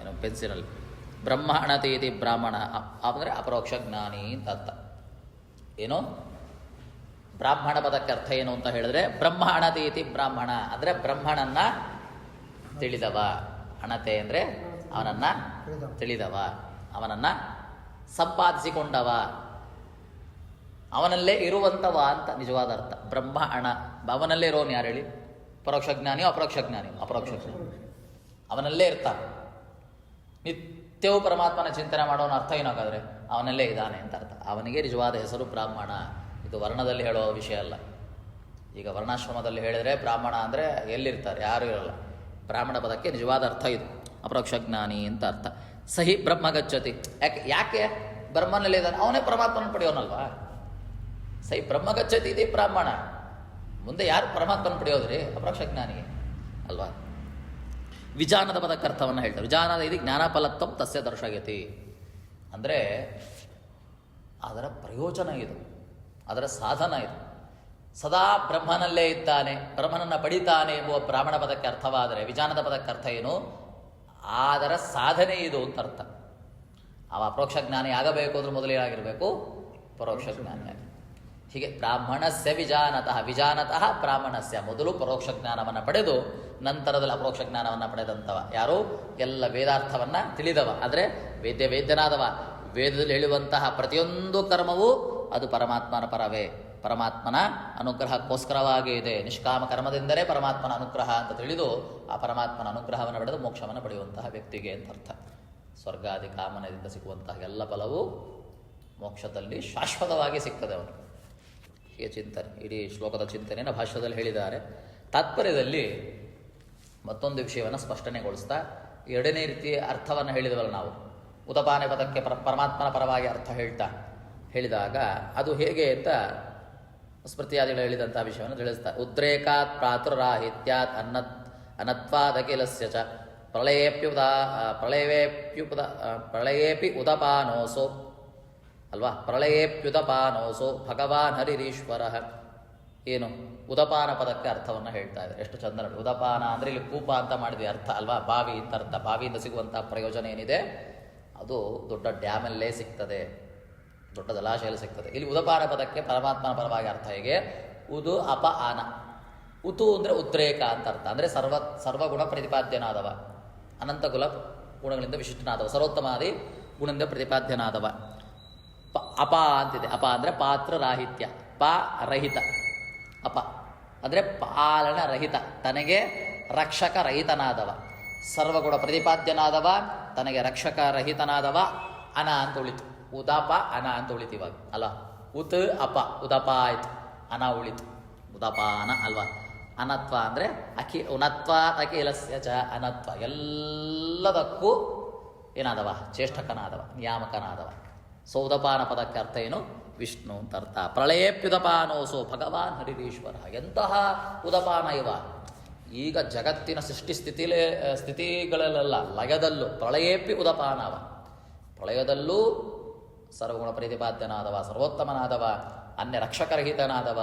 [SPEAKER 1] ಏನು ಪೆನ್ಸಿಲಲ್ಲಿ. ಬ್ರಹ್ಮ ಅಣತಿ ಇತಿ ಬ್ರಾಹ್ಮಣ ಅಂದರೆ ಅಪರೋಕ್ಷ ಜ್ಞಾನಿ ಅಂತ ಅರ್ಥ. ಏನು ಬ್ರಾಹ್ಮಣ ಪದಕ್ಕೆ ಅರ್ಥ ಏನು ಅಂತ ಹೇಳಿದ್ರೆ, ಬ್ರಹ್ಮ ಅಣತಿ ಇತಿ ಬ್ರಾಹ್ಮಣ ಅಂದರೆ ಬ್ರಹ್ಮಣನ್ನ ತಿಳಿದವ. ಅಣತೆ ಅಂದರೆ ಅವನನ್ನ ತಿಳಿದವ, ಅವನನ್ನ ಸಂಪಾದಿಸಿಕೊಂಡವ, ಅವನಲ್ಲೇ ಇರುವಂತವ ಅಂತ ನಿಜವಾದ ಅರ್ಥ. ಬ್ರಹ್ಮ ಅಣ, ಅವನಲ್ಲೇ ಇರೋನು ಯಾರು ಹೇಳಿ? ಪರೋಕ್ಷ ಜ್ಞಾನಿಯೋ ಅಪರೋಕ್ಷ ಜ್ಞಾನಿಯೋ? ಅಪರೋಕ್ಷ ಜ್ಞಾನಿ. ಅವನಲ್ಲೇ ಇರ್ತಾನೆ. ನಿತ್ಯವೂ ಪರಮಾತ್ಮನ ಚಿಂತನೆ ಮಾಡೋನ ಅರ್ಥ ಏನಾಗಾದ್ರೆ ಅವನಲ್ಲೇ ಇದ್ದಾನೆ ಅಂತ ಅರ್ಥ. ಅವನಿಗೆ ನಿಜವಾದ ಹೆಸರು ಬ್ರಾಹ್ಮಣ. ಇದು ವರ್ಣದಲ್ಲಿ ಹೇಳೋ ವಿಷಯ ಅಲ್ಲ. ಈಗ ವರ್ಣಾಶ್ರಮದಲ್ಲಿ ಹೇಳಿದರೆ ಬ್ರಾಹ್ಮಣ ಅಂದರೆ ಎಲ್ಲಿರ್ತಾರೆ? ಯಾರೂ ಇರಲ್ಲ. ಬ್ರಾಹ್ಮಣ ಪದಕ್ಕೆ ನಿಜವಾದ ಅರ್ಥ ಇದು, ಅಪರೋಕ್ಷ ಜ್ಞಾನಿ ಅಂತ ಅರ್ಥ. ಸಹಿ ಬ್ರಹ್ಮ ಗಚ್ಚತಿ. ಯಾಕೆ ಬ್ರಹ್ಮನಲ್ಲಿ ಇದ್ದಾನೆ, ಅವನೇ ಪರಮಾತ್ಮನ ಪಡೆಯೋನಲ್ವಾ? ಸಹಿ ಬ್ರಹ್ಮ ಗಚ್ಚತಿ ಇದೆ ಬ್ರಾಹ್ಮಣ. ಮುಂದೆ ಯಾರು ಪರಮಾತ್ಮನ ಪಡೆಯೋದ್ರಿ? ಅಪರೋಕ್ಷ ಜ್ಞಾನಿಗೆ ಅಲ್ವಾ? ವಿಜಾನದ ಪದಕ್ಕೆ ಅರ್ಥವನ್ನು ಹೇಳ್ತಾರೆ. ವಿಜಾನದ ಇದು ಜ್ಞಾನಫಲತ್ವಂ ತಸ್ಯ ದರ್ಶಯತಿ ಅಂದರೆ ಅದರ ಪ್ರಯೋಜನ ಇದು, ಅದರ ಸಾಧನ ಇದು. ಸದಾ ಬ್ರಹ್ಮನಲ್ಲೇ ಇದ್ದಾನೆ, ಬ್ರಹ್ಮನನ್ನು ಪಡಿತಾನೆ ಎಂಬುವ ಬ್ರಾಹ್ಮಣ ಪದಕ್ಕೆ ಅರ್ಥವಾದರೆ, ವಿಜಾನದ ಪದಕ್ಕೆ ಅರ್ಥ ಏನು? ಅದರ ಸಾಧನೆ ಇದು ಅಂತ ಅರ್ಥ. ಅವ ಅಪರೋಕ್ಷ ಜ್ಞಾನಿ ಆಗಬೇಕು ಅಂದ್ರೆ ಮೊದಲೇನಾಗಿರಬೇಕು? ಪರೋಕ್ಷ ಜ್ಞಾನಿ. ಹೀಗೆ ಬ್ರಾಹ್ಮಣಸ್ಯ ವಿಜಾನತಃ, ವಿಜಾನತಃ ಬ್ರಾಹ್ಮಣಸ್ಯ, ಮೊದಲು ಪರೋಕ್ಷ ಜ್ಞಾನವನ್ನು ಪಡೆದು ನಂತರದಲ್ಲಿ ಅಪರೋಕ್ಷ ಜ್ಞಾನವನ್ನು ಪಡೆದಂಥವ ಯಾರು? ಎಲ್ಲ ವೇದಾರ್ಥವನ್ನು ತಿಳಿದವ. ಆದರೆ ವೇದ್ಯನಾದವ. ವೇದದಲ್ಲಿ ಹೇಳುವಂತಹ ಪ್ರತಿಯೊಂದು ಕರ್ಮವೂ ಅದು ಪರಮಾತ್ಮನ ಪರವೇ, ಪರಮಾತ್ಮನ ಅನುಗ್ರಹಕ್ಕೋಸ್ಕರವಾಗಿ ಇದೆ. ನಿಷ್ಕಾಮ ಕರ್ಮದಿಂದಲೇ ಪರಮಾತ್ಮನ ಅನುಗ್ರಹ ಅಂತ ತಿಳಿದು ಆ ಪರಮಾತ್ಮನ ಅನುಗ್ರಹವನ್ನು ಪಡೆದು ಮೋಕ್ಷವನ್ನು ಪಡೆಯುವಂತಹ ವ್ಯಕ್ತಿಗೆ ಅಂತ ಅರ್ಥ. ಸ್ವರ್ಗಾದಿ ಕಾಮನದಿಂದ ಸಿಗುವಂತಹ ಎಲ್ಲ ಫಲವೂ ಮೋಕ್ಷದಲ್ಲಿ ಶಾಶ್ವತವಾಗಿ ಸಿಗ್ತದೆ ಅವನು. ಹೀಗೆ ಚಿಂತನೆ, ಇಡೀ ಶ್ಲೋಕದ ಚಿಂತನೆಯನ್ನು ಭಾಷ್ಯದಲ್ಲಿ ಹೇಳಿದ್ದಾರೆ. ತಾತ್ಪರ್ಯದಲ್ಲಿ ಮತ್ತೊಂದು ವಿಷಯವನ್ನು ಸ್ಪಷ್ಟನೆಗೊಳಿಸ್ತಾ ಎರಡನೇ ರೀತಿಯ ಅರ್ಥವನ್ನು ಹೇಳಿದವಲ್ಲ ನಾವು. ಉದಪಾನೆ ಪದಕ್ಕೆ ಪರಮಾತ್ಮನ ಪರವಾಗಿ ಅರ್ಥ ಹೇಳಿದಾಗ ಅದು ಹೇಗೆ ಅಂತ ಸ್ಮೃತಿಯಾದಿಗಳು ಹೇಳಿದಂತಹ ವಿಷಯವನ್ನು ತಿಳಿಸ್ತಾರೆ. ಉದ್ರೇಕಾತ್ ಪ್ರಾತುರಾಹಿತ್ಯಾತ್ ಅನತ್ವಾದಖಿಲಸ್ಯ ಚ ಪ್ರಳಯೇಪಿ ಉದಪಾನೋಸೋ ಅಲ್ವಾ? ಪ್ರಳಯೇಪ್ಯುದಪಾನೋಸೋ ಭಗವಾನ್ ಹರಿರೀಶ್ವರ. ಏನು ಉದಪಾನ ಪದಕ್ಕೆ ಅರ್ಥವನ್ನು ಹೇಳ್ತಾ ಇದ್ದಾರೆ. ಎಷ್ಟು ಚಂದ ನೋಡಿ. ಉದಪಾನ ಅಂದರೆ ಇಲ್ಲಿ ಕೂಪ ಅಂತ ಮಾಡಿದ್ವಿ ಅರ್ಥ ಅಲ್ವಾ? ಬಾವಿ ಅಂತ ಅರ್ಥ. ಬಾವಿಯಿಂದ ಸಿಗುವಂತಹ ಪ್ರಯೋಜನ ಏನಿದೆ ಅದು ದೊಡ್ಡ ಡ್ಯಾಮಲ್ಲೇ ಸಿಗ್ತದೆ, ದೊಡ್ಡ ಜಲಾಶಯಲ್ಲಿ ಸಿಗ್ತದೆ. ಇಲ್ಲಿ ಉದಪಾನ ಪದಕ್ಕೆ ಪರಮಾತ್ಮನ ಪರವಾಗಿ ಅರ್ಥ ಹೇಗೆ? ಉದು ಅಪ ಆನ. ಉತು ಅಂದರೆ ಉದ್ರೇಕ ಅಂತ ಅರ್ಥ. ಅಂದರೆ ಸರ್ವಗುಣ ಪ್ರತಿಪಾದ್ಯನಾದವ, ಅನಂತ ಗುಣಗಳಿಂದ ವಿಶಿಷ್ಟನಾದವ, ಸರ್ವೋತ್ತಮಾದಿ ಗುಣದಿಂದ ಪ್ರತಿಪಾದ್ಯನಾದವ. ಅಪ ಅಂತಿದೆ. ಅಪ ಅಂದರೆ ಪಾತ್ರ ರಾಹಿತ್ಯ, ರಹಿತ. ಅಪ ಅಂದರೆ ಪಾಲನ ರಹಿತ, ತನಗೆ ರಕ್ಷಕ ರಹಿತನಾದವ. ಸರ್ವಗುಣ ಪ್ರತಿಪಾದ್ಯನಾದವ, ತನಗೆ ರಕ್ಷಕ ರಹಿತನಾದವ. ಅನ ಅಂತ ಉಳಿತು. ಉದಪ ಅನ ಅಂತ ಉಳಿತು ಇವಾಗ ಅಲ್ಲ. ಉತ್ ಅಪ ಉದಪ ಆಯ್ತು, ಅನ ಉಳಿತು. ಉದಪಾನ ಅಲ್ವಾ? ಅನತ್ವ ಅಂದರೆ ಉನತ್ವ ಅಖಿಲಸ್ಯ ಚ ಅನತ್ವ, ಎಲ್ಲದಕ್ಕೂ ಏನಾದವ? ಚೇಷ್ಟಕನಾದವ, ನಿಯಾಮಕನಾದವ. ಸೊ ಉದಪಾನ ಪದಕ್ಕೆ ಅರ್ಥ ಏನು? ವಿಷ್ಣು ಅಂತ ಅರ್ಥ. ಪ್ರಳಯೇಪ್ಯುದಪಾನೋಸೋ ಭಗವಾನ್ ಹರಿರೀಶ್ವರ. ಎಂತಹ ಉದಪಾನ ಇವ! ಈಗ ಜಗತ್ತಿನ ಸ್ಥಿತಿಗಳಲ್ಲೆಲ್ಲ ಲಯದಲ್ಲೂ ಪ್ರಳಯೇಪಿ ಉದಪಾನವ. ಪ್ರಳಯದಲ್ಲೂ ಸರ್ವಗುಣ ಪ್ರತಿಪಾದ್ಯನಾದವ, ಸರ್ವೋತ್ತಮನಾದವ, ಅನ್ಯ ರಕ್ಷಕರಹಿತನಾದವ,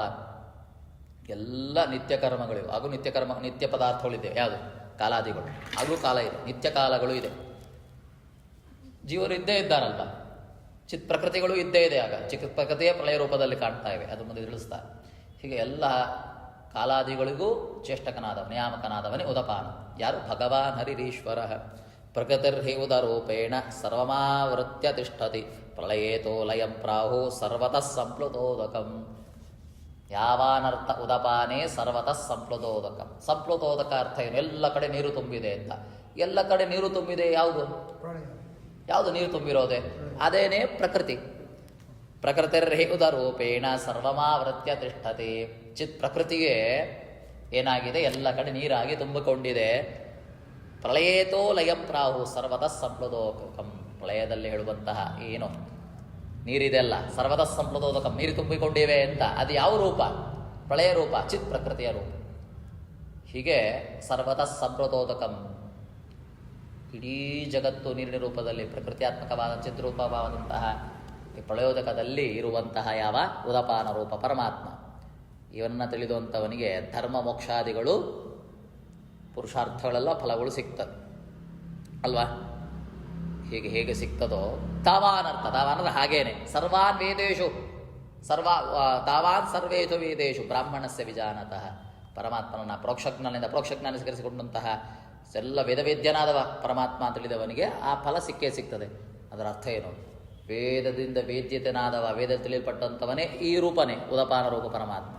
[SPEAKER 1] ಎಲ್ಲ ನಿತ್ಯ ಕರ್ಮಗಳಿವೆ. ಹಾಗೂ ನಿತ್ಯ ಪದಾರ್ಥಗಳಿದೆ. ಯಾವುದು? ಕಾಲಾದಿಗಳು. ಹಾಗೂ ಕಾಲ ಇದೆ, ನಿತ್ಯ ಕಾಲಗಳು ಇದೆ. ಜೀವರು ಇದ್ದೇ ಇದ್ದಾರಲ್ವ, ಚಿತ್ ಪ್ರಕೃತಿಗಳು ಇದ್ದೇ ಇದೆ. ಆಗ ಚಿತ್ ಪ್ರಕೃತಿಯ ಪ್ರಳಯ ರೂಪದಲ್ಲಿ ಕಾಣ್ತಾ ಇವೆ. ಅದು ಮುಂದೆ ತಿಳಿಸ್ತಾರೆ. ಹೀಗೆ ಎಲ್ಲ ಕಾಲಾದಿಗಳಿಗೂ ಚೇಷ್ಟಕನಾದವ, ನಿಯಾಮಕನಾದವನೇ ಉದಪಾನ. ಯಾರು? ಭಗವಾನ್ ಹರಿರೀಶ್ವರ. ಪ್ರಕೃತಿರ್ಹಿ ಉದರೂಪೇಣ ಸರ್ವಮಾವೃತ್ಯ ತಿಷ್ಠತಿ ಪ್ರಳಯೇತೋ ಲಯಂ ಪ್ರಾಹು ಸರ್ವತಃ ಸಂಪ್ಲುತೋದಕಂ. ಯಾವಾನರ್ಥ ಉದಪಾನೇ ಸರ್ವತಃ ಸಂಪ್ಲುತೋದಕಂ. ಸಂಪ್ಲುತೋದಕ ಅರ್ಥ ಏನು? ಎಲ್ಲ ಕಡೆ ನೀರು ತುಂಬಿದೆ ಅಂತ. ಎಲ್ಲ ಕಡೆ ನೀರು ತುಂಬಿದೆ. ಯಾವುದು ನೀರು ತುಂಬಿರೋದೆ? ಅದೇನೇ ಪ್ರಕೃತಿ. ಪ್ರಕೃತಿರ್ಹಿ ಉದರೂಪೇಣ ಸರ್ವಮಾವೃತ್ಯ ತಿಷ್ಠತಿ. ಚಿತ್ ಪ್ರಕೃತಿಗೆ ಏನಾಗಿದೆ? ಎಲ್ಲ ಕಡೆ ನೀರಾಗಿ ತುಂಬಿಕೊಂಡಿದೆ. ಪ್ರಳಯೇತೋ ಲಯಂ ಪ್ರಾಹು ಸರ್ವತಃ ಸಂಪ್ಲುತೋದಕಂ. ಪ್ರಳಯದಲ್ಲಿ ಹೇಳುವಂತಹ ಏನು ನೀರಿದೆ ಅಲ್ಲ, ಸರ್ವತಃ ಸಂಪ್ಲುತೋದಕಂ, ನೀರು ತುಂಬಿಕೊಂಡಿವೆ ಅಂತ. ಅದು ಯಾವ ರೂಪ? ಪ್ರಳಯ ರೂಪ, ಚಿತ್ ಪ್ರಕೃತಿಯ ರೂಪ. ಹೀಗೆ ಸರ್ವತಃ ಸಂಪ್ಲುತೋದಕಂ. ಇಡೀ ಜಗತ್ತು ನೀರಿನ ರೂಪದಲ್ಲಿ ಪ್ರಕೃತ್ಯಾತ್ಮಕವಾದ ಚಿತ್ರೂಪವಾದಂತಹ ಈ ಪ್ರಳಯೋದಕದಲ್ಲಿ ಇರುವಂತಹ ಯಾವ? ಉದಪಾನ ರೂಪ ಪರಮಾತ್ಮ. ಇವನ್ನ ತಿಳಿದುವಂಥವನಿಗೆ ಧರ್ಮ ಮೋಕ್ಷಾದಿಗಳು ಪುರುಷಾರ್ಥಗಳೆಲ್ಲ ಫಲಗಳು ಸಿಗ್ತದೆ ಅಲ್ವಾ? ಹೇಗೆ ಸಿಗ್ತದೋ ತಾವಾನರ್ಥ. ತಾವಾನಂದ್ರೆ ಹಾಗೇನೆ. ಸರ್ವಾನ್ ವೇದೇಶು ತಾವಾನ್ ಸರ್ವೇಶು ವೇದೇಶು ಬ್ರಾಹ್ಮಣಸ್ಯ ವಿಜಾನತಃ. ಪರಮಾತ್ಮನನ್ನ ಪ್ರೋಕ್ಷಜ್ಞಾನದಿಂದ ಅಪ್ರೋಕ್ಷಜ್ಞಾನ ಸ್ವೀಕರಿಸಿಕೊಂಡಂತಹ ಎಲ್ಲ ವೇದವೇದ್ಯನಾದವ ಪರಮಾತ್ಮ ಅಂತ ತಿಳಿದವನಿಗೆ ಆ ಫಲ ಸಿಕ್ಕೇ ಸಿಗ್ತದೆ. ಅದರ ಅರ್ಥ ಏನು? ವೇದದಿಂದ ವೇದ್ಯತೆನಾದವ, ವೇದ ತಿಳಿಯಲ್ಪಟ್ಟಂಥವನೇ ಈ ರೂಪನೇ ಉದಪಾನ ರೂಪ ಪರಮಾತ್ಮ.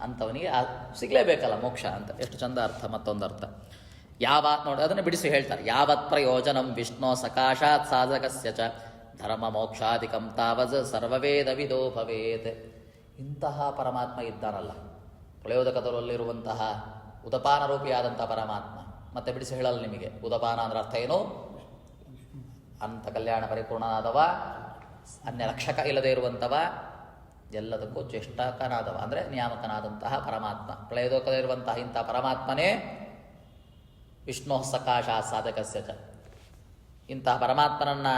[SPEAKER 1] ಅಂಥವನಿಗೆ ಸಿಗಲೇಬೇಕಲ್ಲ ಮೋಕ್ಷ ಅಂತ. ಎಷ್ಟು ಚಂದ ಅರ್ಥ. ಮತ್ತೊಂದು ಅರ್ಥ ನೋಡಿ, ಅದನ್ನು ಬಿಡಿಸಿ ಹೇಳ್ತಾರೆ. ಯಾವತ್ ಪ್ರಯೋಜನಂ ವಿಷ್ಣು ಸಕಾಶಾತ್ ಸಾಧಕಸ್ಯ ಚ ಧರ್ಮ ಮೋಕ್ಷಾದಿಕಂ ತಾವಜ್ ಸರ್ವವೇದ ವಿದೋ ಭವೇತ್. ಇಂತಹ ಪರಮಾತ್ಮ ಇದ್ದಾನಲ್ಲ, ಪ್ರಯೋಜಕದಲ್ಲಿರುವಂತಹ ಉದಪಾನ ರೂಪಿಯಾದಂತಹ ಪರಮಾತ್ಮ. ಮತ್ತೆ ಬಿಡಿಸಿ ಹೇಳಲ್ಲ ನಿಮಗೆ. ಉದಪಾನ ಅಂದ್ರೆ ಅರ್ಥ ಏನು? ಅಂತ ಕಲ್ಯಾಣ ಪರಿಪೂರ್ಣನಾದವ, ಅನ್ಯ ರಕ್ಷಕ ಇಲ್ಲದೆ ಇರುವಂಥವ, ಎಲ್ಲದಕ್ಕೂ ಚೇಷ್ಟಕನಾದವ ಅಂದರೆ ನಿಯಾಮಕನಾದಂತಹ ಪರಮಾತ್ಮ. ಪ್ರಳಯದೋಕದಲ್ಲಿರುವಂತಹ ಇಂತಹ ಪರಮಾತ್ಮನೇ ವಿಷ್ಣು ಸಕಾಶ ಸಾಧಕಸ್ಯ ಚ. ಇಂತಹ ಪರಮಾತ್ಮನನ್ನ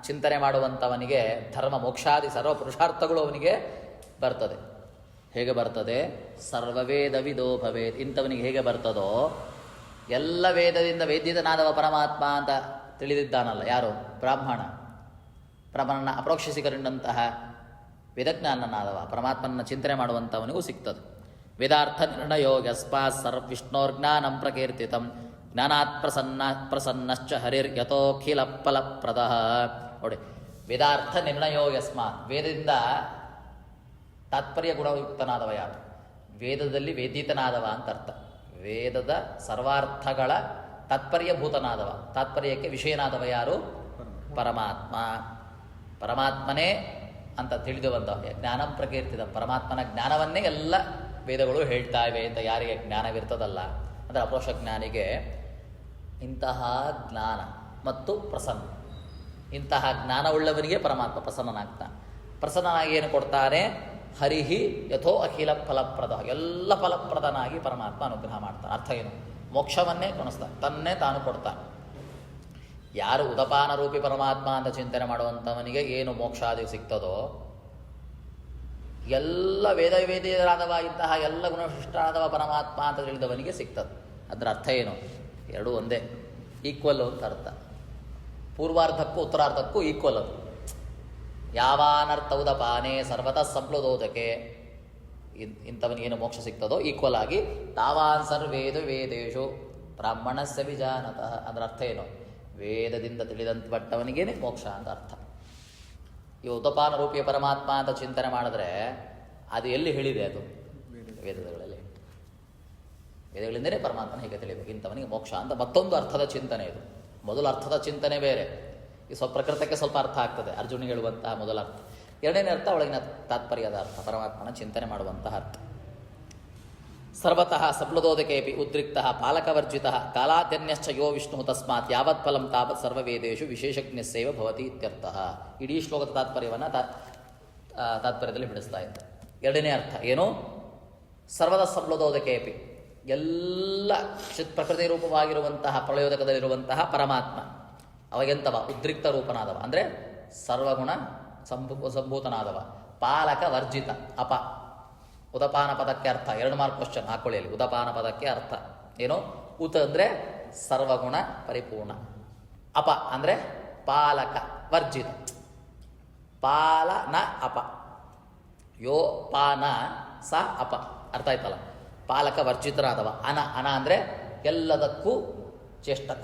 [SPEAKER 1] ಚಿಂತನೆ ಮಾಡುವಂಥವನಿಗೆ ಧರ್ಮ ಮೋಕ್ಷಾದಿ ಸರ್ವ ಪುರುಷಾರ್ಥಗಳು ಅವನಿಗೆ ಬರ್ತದೆ. ಹೇಗೆ ಬರ್ತದೆ? ಸರ್ವವೇದ ವಿದೋ ಭವೇತ್. ಇಂಥವನಿಗೆ ಹೇಗೆ ಬರ್ತದೋ, ಎಲ್ಲ ವೇದದಿಂದ ವೇದ್ಯನಾದವ ಪರಮಾತ್ಮ ಅಂತ ತಿಳಿದಿದ್ದಾನಲ್ಲ ಯಾರು? ಬ್ರಾಹ್ಮಣನ ಅಪ್ರೋಕ್ಷಿಸಿಕೊಂಡಂತಹ ವೇದಜ್ಞಾನನಾದವ ಪರಮಾತ್ಮನ ಚಿಂತನೆ ಮಾಡುವಂಥವನಿಗೂ ಸಿಗ್ತದೆ. ವೇದಾರ್ಥ ನಿರ್ಣಯೋ ಯಸ್ಮಾತ್ ವಿಷ್ಣೋರ್ಜ್ಞಾನಂ ಪ್ರಕೀರ್ತಿತಂ ಜ್ಞಾನಾತ್ ಪ್ರಸನ್ನಶ್ಚ ಹರಿರ್ ಯಥೋಖಿಲ ಫಲಪ್ರದಃ. ನೋಡಿ, ವೇದಾರ್ಥ ನಿರ್ಣಯೋ ಯಸ್ಮಾತ್. ವೇದದಿಂದ ತಾತ್ಪರ್ಯ ಗುಣಯುಕ್ತನಾದವ ಯಾರು? ವೇದದಲ್ಲಿ ವೇದಿತನಾದವ ಅಂತ ಅರ್ಥ. ವೇದದ ಸರ್ವಾರ್ಥಗಳ ತಾತ್ಪರ್ಯಭೂತನಾದವ, ತಾತ್ಪರ್ಯಕ್ಕೆ ವಿಷಯನಾದವ ಯಾರು? ಪರಮಾತ್ಮ. ಪರಮಾತ್ಮನೇ ಅಂತ ತಿಳಿದುವಂಥ ಜ್ಞಾನಂ ಪ್ರಕೀರ್ತಿತ. ಪರಮಾತ್ಮನ ಜ್ಞಾನವನ್ನೇ ಎಲ್ಲ ವೇದಗಳು ಹೇಳ್ತಾ ಇವೆ ಅಂತ ಯಾರಿಗೆ ಜ್ಞಾನವಿರ್ತದಲ್ಲ, ಅಂದರೆ ಅಪರೋಕ್ಷ ಜ್ಞಾನಿಗೆ ಇಂತಹ ಜ್ಞಾನ ಮತ್ತು ಪ್ರಸನ್ನ, ಇಂತಹ ಜ್ಞಾನವುಳ್ಳವನಿಗೆ ಪರಮಾತ್ಮ ಪ್ರಸನ್ನನಾಗ್ತಾನೆ. ಪ್ರಸನ್ನನಾಗಿ ಏನು ಕೊಡ್ತಾನೆ? ಹರಿಹಿ ಯಥೋ ಅಖಿಲ ಫಲಪ್ರದ. ಎಲ್ಲ ಫಲಪ್ರದನಾಗಿ ಪರಮಾತ್ಮ ಅನುಗ್ರಹ ಮಾಡ್ತಾನೆ. ಅರ್ಥ ಏನು? ಮೋಕ್ಷವನ್ನೇ ಕೊಣಿಸ್ತಾನೆ, ತನ್ನೇ ತಾನು ಕೊಡ್ತಾನೆ. ಯಾರು ಉದಪಾನ ರೂಪಿ ಪರಮಾತ್ಮ ಅಂತ ಚಿಂತನೆ ಮಾಡುವಂಥವನಿಗೆ ಏನು ಮೋಕ್ಷಾದಿ ಸಿಗ್ತದೋ, ಎಲ್ಲ ವೇದವೇದಿಯರಾದವ ಇಂತಹ ಎಲ್ಲ ಗುಣಶಿಷ್ಟಾದವ ಪರಮಾತ್ಮ ಅಂತ ತಿಳಿದವನಿಗೆ ಸಿಗ್ತದೆ. ಅದರ ಅರ್ಥ ಏನು? ಎರಡೂ ಒಂದೇ, ಈಕ್ವಲ್ ಅಂತ ಅರ್ಥ. ಪೂರ್ವಾರ್ಧಕ್ಕೂ ಉತ್ತರಾರ್ಧಕ್ಕೂ ಈಕ್ವಲ್ ಅದು. ಯಾವಾನರ್ಥ ಉದಪಾನೆ ಸರ್ವತಃ ಸಂಪ್ಲುತೋದಕೆ. ಇಂಥವನಿಗೇನು ಮೋಕ್ಷ ಸಿಗ್ತದೋ ಈಕ್ವಲ್ ಆಗಿ ತಾವಾನ್ ಸರ್ವೇದು ವೇದೇಶು ಬ್ರಾಹ್ಮಣಸ್ಯ ವಿಜಾನತಃ. ಅದರ ಅರ್ಥ ಏನು? ವೇದದಿಂದ ತಿಳಿದಂತ ಪಟ್ಟವನಿಗೇನೆ ಮೋಕ್ಷ ಅಂತ ಅರ್ಥ. ಈ ಉದಪಾನ ರೂಪಿಯ ಪರಮಾತ್ಮ ಅಂತ ಚಿಂತನೆ ಮಾಡಿದ್ರೆ ಅದು ಎಲ್ಲಿ ಹೇಳಿದೆ? ಅದು ವೇದಗಳಲ್ಲಿ. ವೇದಗಳಿಂದಲೇ ಪರಮಾತ್ಮನ ಹೇಗೆ ತಿಳಿಬೇಕು, ಇಂಥವನಿಗೆ ಮೋಕ್ಷ ಅಂತ ಮತ್ತೊಂದು ಅರ್ಥದ ಚಿಂತನೆ ಇದು. ಮೊದಲ ಅರ್ಥದ ಚಿಂತನೆ ಬೇರೆ, ಈ ಪ್ರಕೃತಕ್ಕೆ ಸ್ವಲ್ಪ ಅರ್ಥ ಆಗ್ತದೆ, ಅರ್ಜುನಿಗೆ ಹೇಳುವಂತಹ ಮೊದಲ ಅರ್ಥ. ಎರಡನೇ ಅರ್ಥ ಒಳಗಿನ ತಾತ್ಪರ್ಯದ ಅರ್ಥ, ಪರಮಾತ್ಮನ ಚಿಂತನೆ ಮಾಡುವಂತಹ ಅರ್ಥ. ಸರ್ವತಃ ಸಂಪ್ಲುತೋದಕೇಪಿ ಉದ್ರಿಕ್ತಃ ಪಾಲಕವರ್ಜಿತಃ ಕಾಲಾದ್ಯನ್ಯಶ್ಚ ಯೋ ವಿಷ್ಣು ತಸ್ಮಾತ್ ಯಾವತ್ ಫಲಂ ತಾವತ್ ಸರ್ವವೇದೇಶು ವಿಶೇಷಜ್ಞಸ್ಯೈವ ಭವತಿ ಇತ್ಯರ್ಥಃ. ಇಡೀ ಶ್ಲೋಕದ ತಾತ್ಪರ್ಯವನ್ನು ತಾತ್ಪರ್ಯದಲ್ಲಿ ಬಿಡಿಸ್ತಾ ಇದ್ದ. ಎರಡನೇ ಅರ್ಥ ಏನು? ಸರ್ವದ ಸಂಪ್ಲುತೋದಕೇಪಿ, ಎಲ್ಲ ಪ್ರಕೃತಿ ರೂಪವಾಗಿರುವಂತಹ ಪ್ರಳಯೋದಕದಲ್ಲಿರುವಂತಹ ಪರಮಾತ್ಮ ಅವಾಗೆಂತವ? ಉದ್ರಿಕ್ತ ರೂಪನಾದವ, ಅಂದರೆ ಸರ್ವಗುಣ ಸಂಭೂತನಾದವ, ಪಾಲಕ ವರ್ಜಿತ ಉದಪಾನ ಪದಕ್ಕೆ ಅರ್ಥ 2 ಮಾರ್ಕ್ ಕ್ವಶನ್ ಹಾಕೊಳ್ಳಿ ಅಲ್ಲಿ. ಉದಪಾನ ಪದಕ್ಕೆ ಅರ್ಥ ಏನು? ಉತ ಅಂದರೆ ಸರ್ವಗುಣ ಪರಿಪೂರ್ಣ, ಅಪ ಅಂದರೆ ಪಾಲಕ ವರ್ಜಿತ, ಪಾಲನ ಅಪ, ಯೋ ಪಾನ ಸ ಅಪ, ಅರ್ಥ ಆಯ್ತಲ್ಲ. ಪಾಲಕ ವರ್ಜಿತನಾದವ. ಅನ ಅಂದರೆ ಎಲ್ಲದಕ್ಕೂ ಚೇಷ್ಟಕ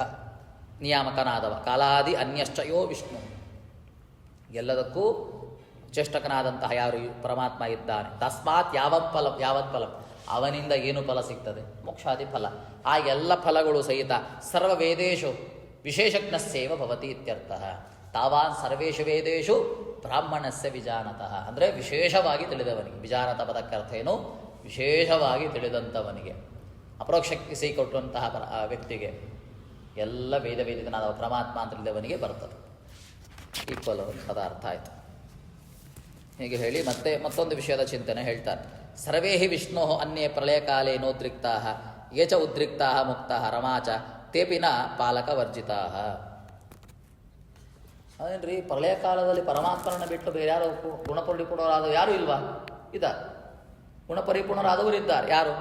[SPEAKER 1] ನಿಯಾಮಕನಾದವ. ಕಾಲಾದಿ ಅನ್ಯಶ್ಚ ಯೋ ವಿಷ್ಣು, ಎಲ್ಲದಕ್ಕೂ ಚೇಷ್ಟಕನಾದಂತಹ ಯಾರು ಪರಮಾತ್ಮ ಇದ್ದಾನೆ. ತಸ್ಮಾತ್ ಯಾವತ್ ಫಲಂ, ಅವನಿಂದ ಏನು ಫಲ ಸಿಗ್ತದೆ? ಮೋಕ್ಷಾದಿ ಫಲ. ಆ ಎಲ್ಲ ಫಲಗಳು ಸಹಿತ ಸರ್ವ ವೇದೇಶು ವಿಶೇಷಜ್ಞಸ್ಯೇವ ಭವತಿ ಇತ್ಯರ್ಥ. ತಾವಾನ್ ಸರ್ವೇಷು ವೇದೇಶು ಬ್ರಾಹ್ಮಣಸ್ಯ ವಿಜಾನತಃ, ಅಂದರೆ ವಿಶೇಷವಾಗಿ ತಿಳಿದವನಿಗೆ. ವಿಜಾನತ ಪದಕ್ಕೆ ಅರ್ಥ ಏನು? ವಿಶೇಷವಾಗಿ ತಿಳಿದಂಥವನಿಗೆ, ಅಪರೋಕ್ಷಕ್ಕೆ ಸಿಕ್ಕೊಟ್ಟಂತಹ ವ್ಯಕ್ತಿಗೆ ಎಲ್ಲ ವೇದನಾದ ಪರಮಾತ್ಮ ಅಂತ ತಿಳಿದವನಿಗೆ ಬರ್ತದೆ. ಈಕ್ವಲ್ ಪದಾರ್ಥ ಆಯಿತು. ಹೀಗೆ ಹೇಳಿ ಮತ್ತೆ ಮತ್ತೊಂದು ವಿಷಯದ ಚಿಂತನೆ ಹೇಳ್ತಾರೆ. ಸರ್ವೇ ಹಿ ವಿಷ್ಣೋ ಅನ್ಯೇ ಪ್ರಳಯಕಾಲೇ ನೋದ್ರಿಕ್ತಾ ಯೇ ಚ ಉದ್ರಿಕ್ತಾ ಮುಕ್ತಾ ರಮಾಚ ತೇಪಿನ ಪಾಲಕವರ್ಜಿತಾ. ಅದೇನ್ರಿ, ಪ್ರಳಯ ಕಾಲದಲ್ಲಿ ಪರಮಾತ್ಮರನ್ನ ಬಿಟ್ಟು ಬೇರೆ ಯಾರು ಗುಣಪರಿಪೂರ್ಣರಾದವರು ಯಾರು ಇಲ್ವಾ? ಗುಣಪರಿಪೂರ್ಣರಾದವರು ಇದ್ದಾರೆ. ಯಾರು?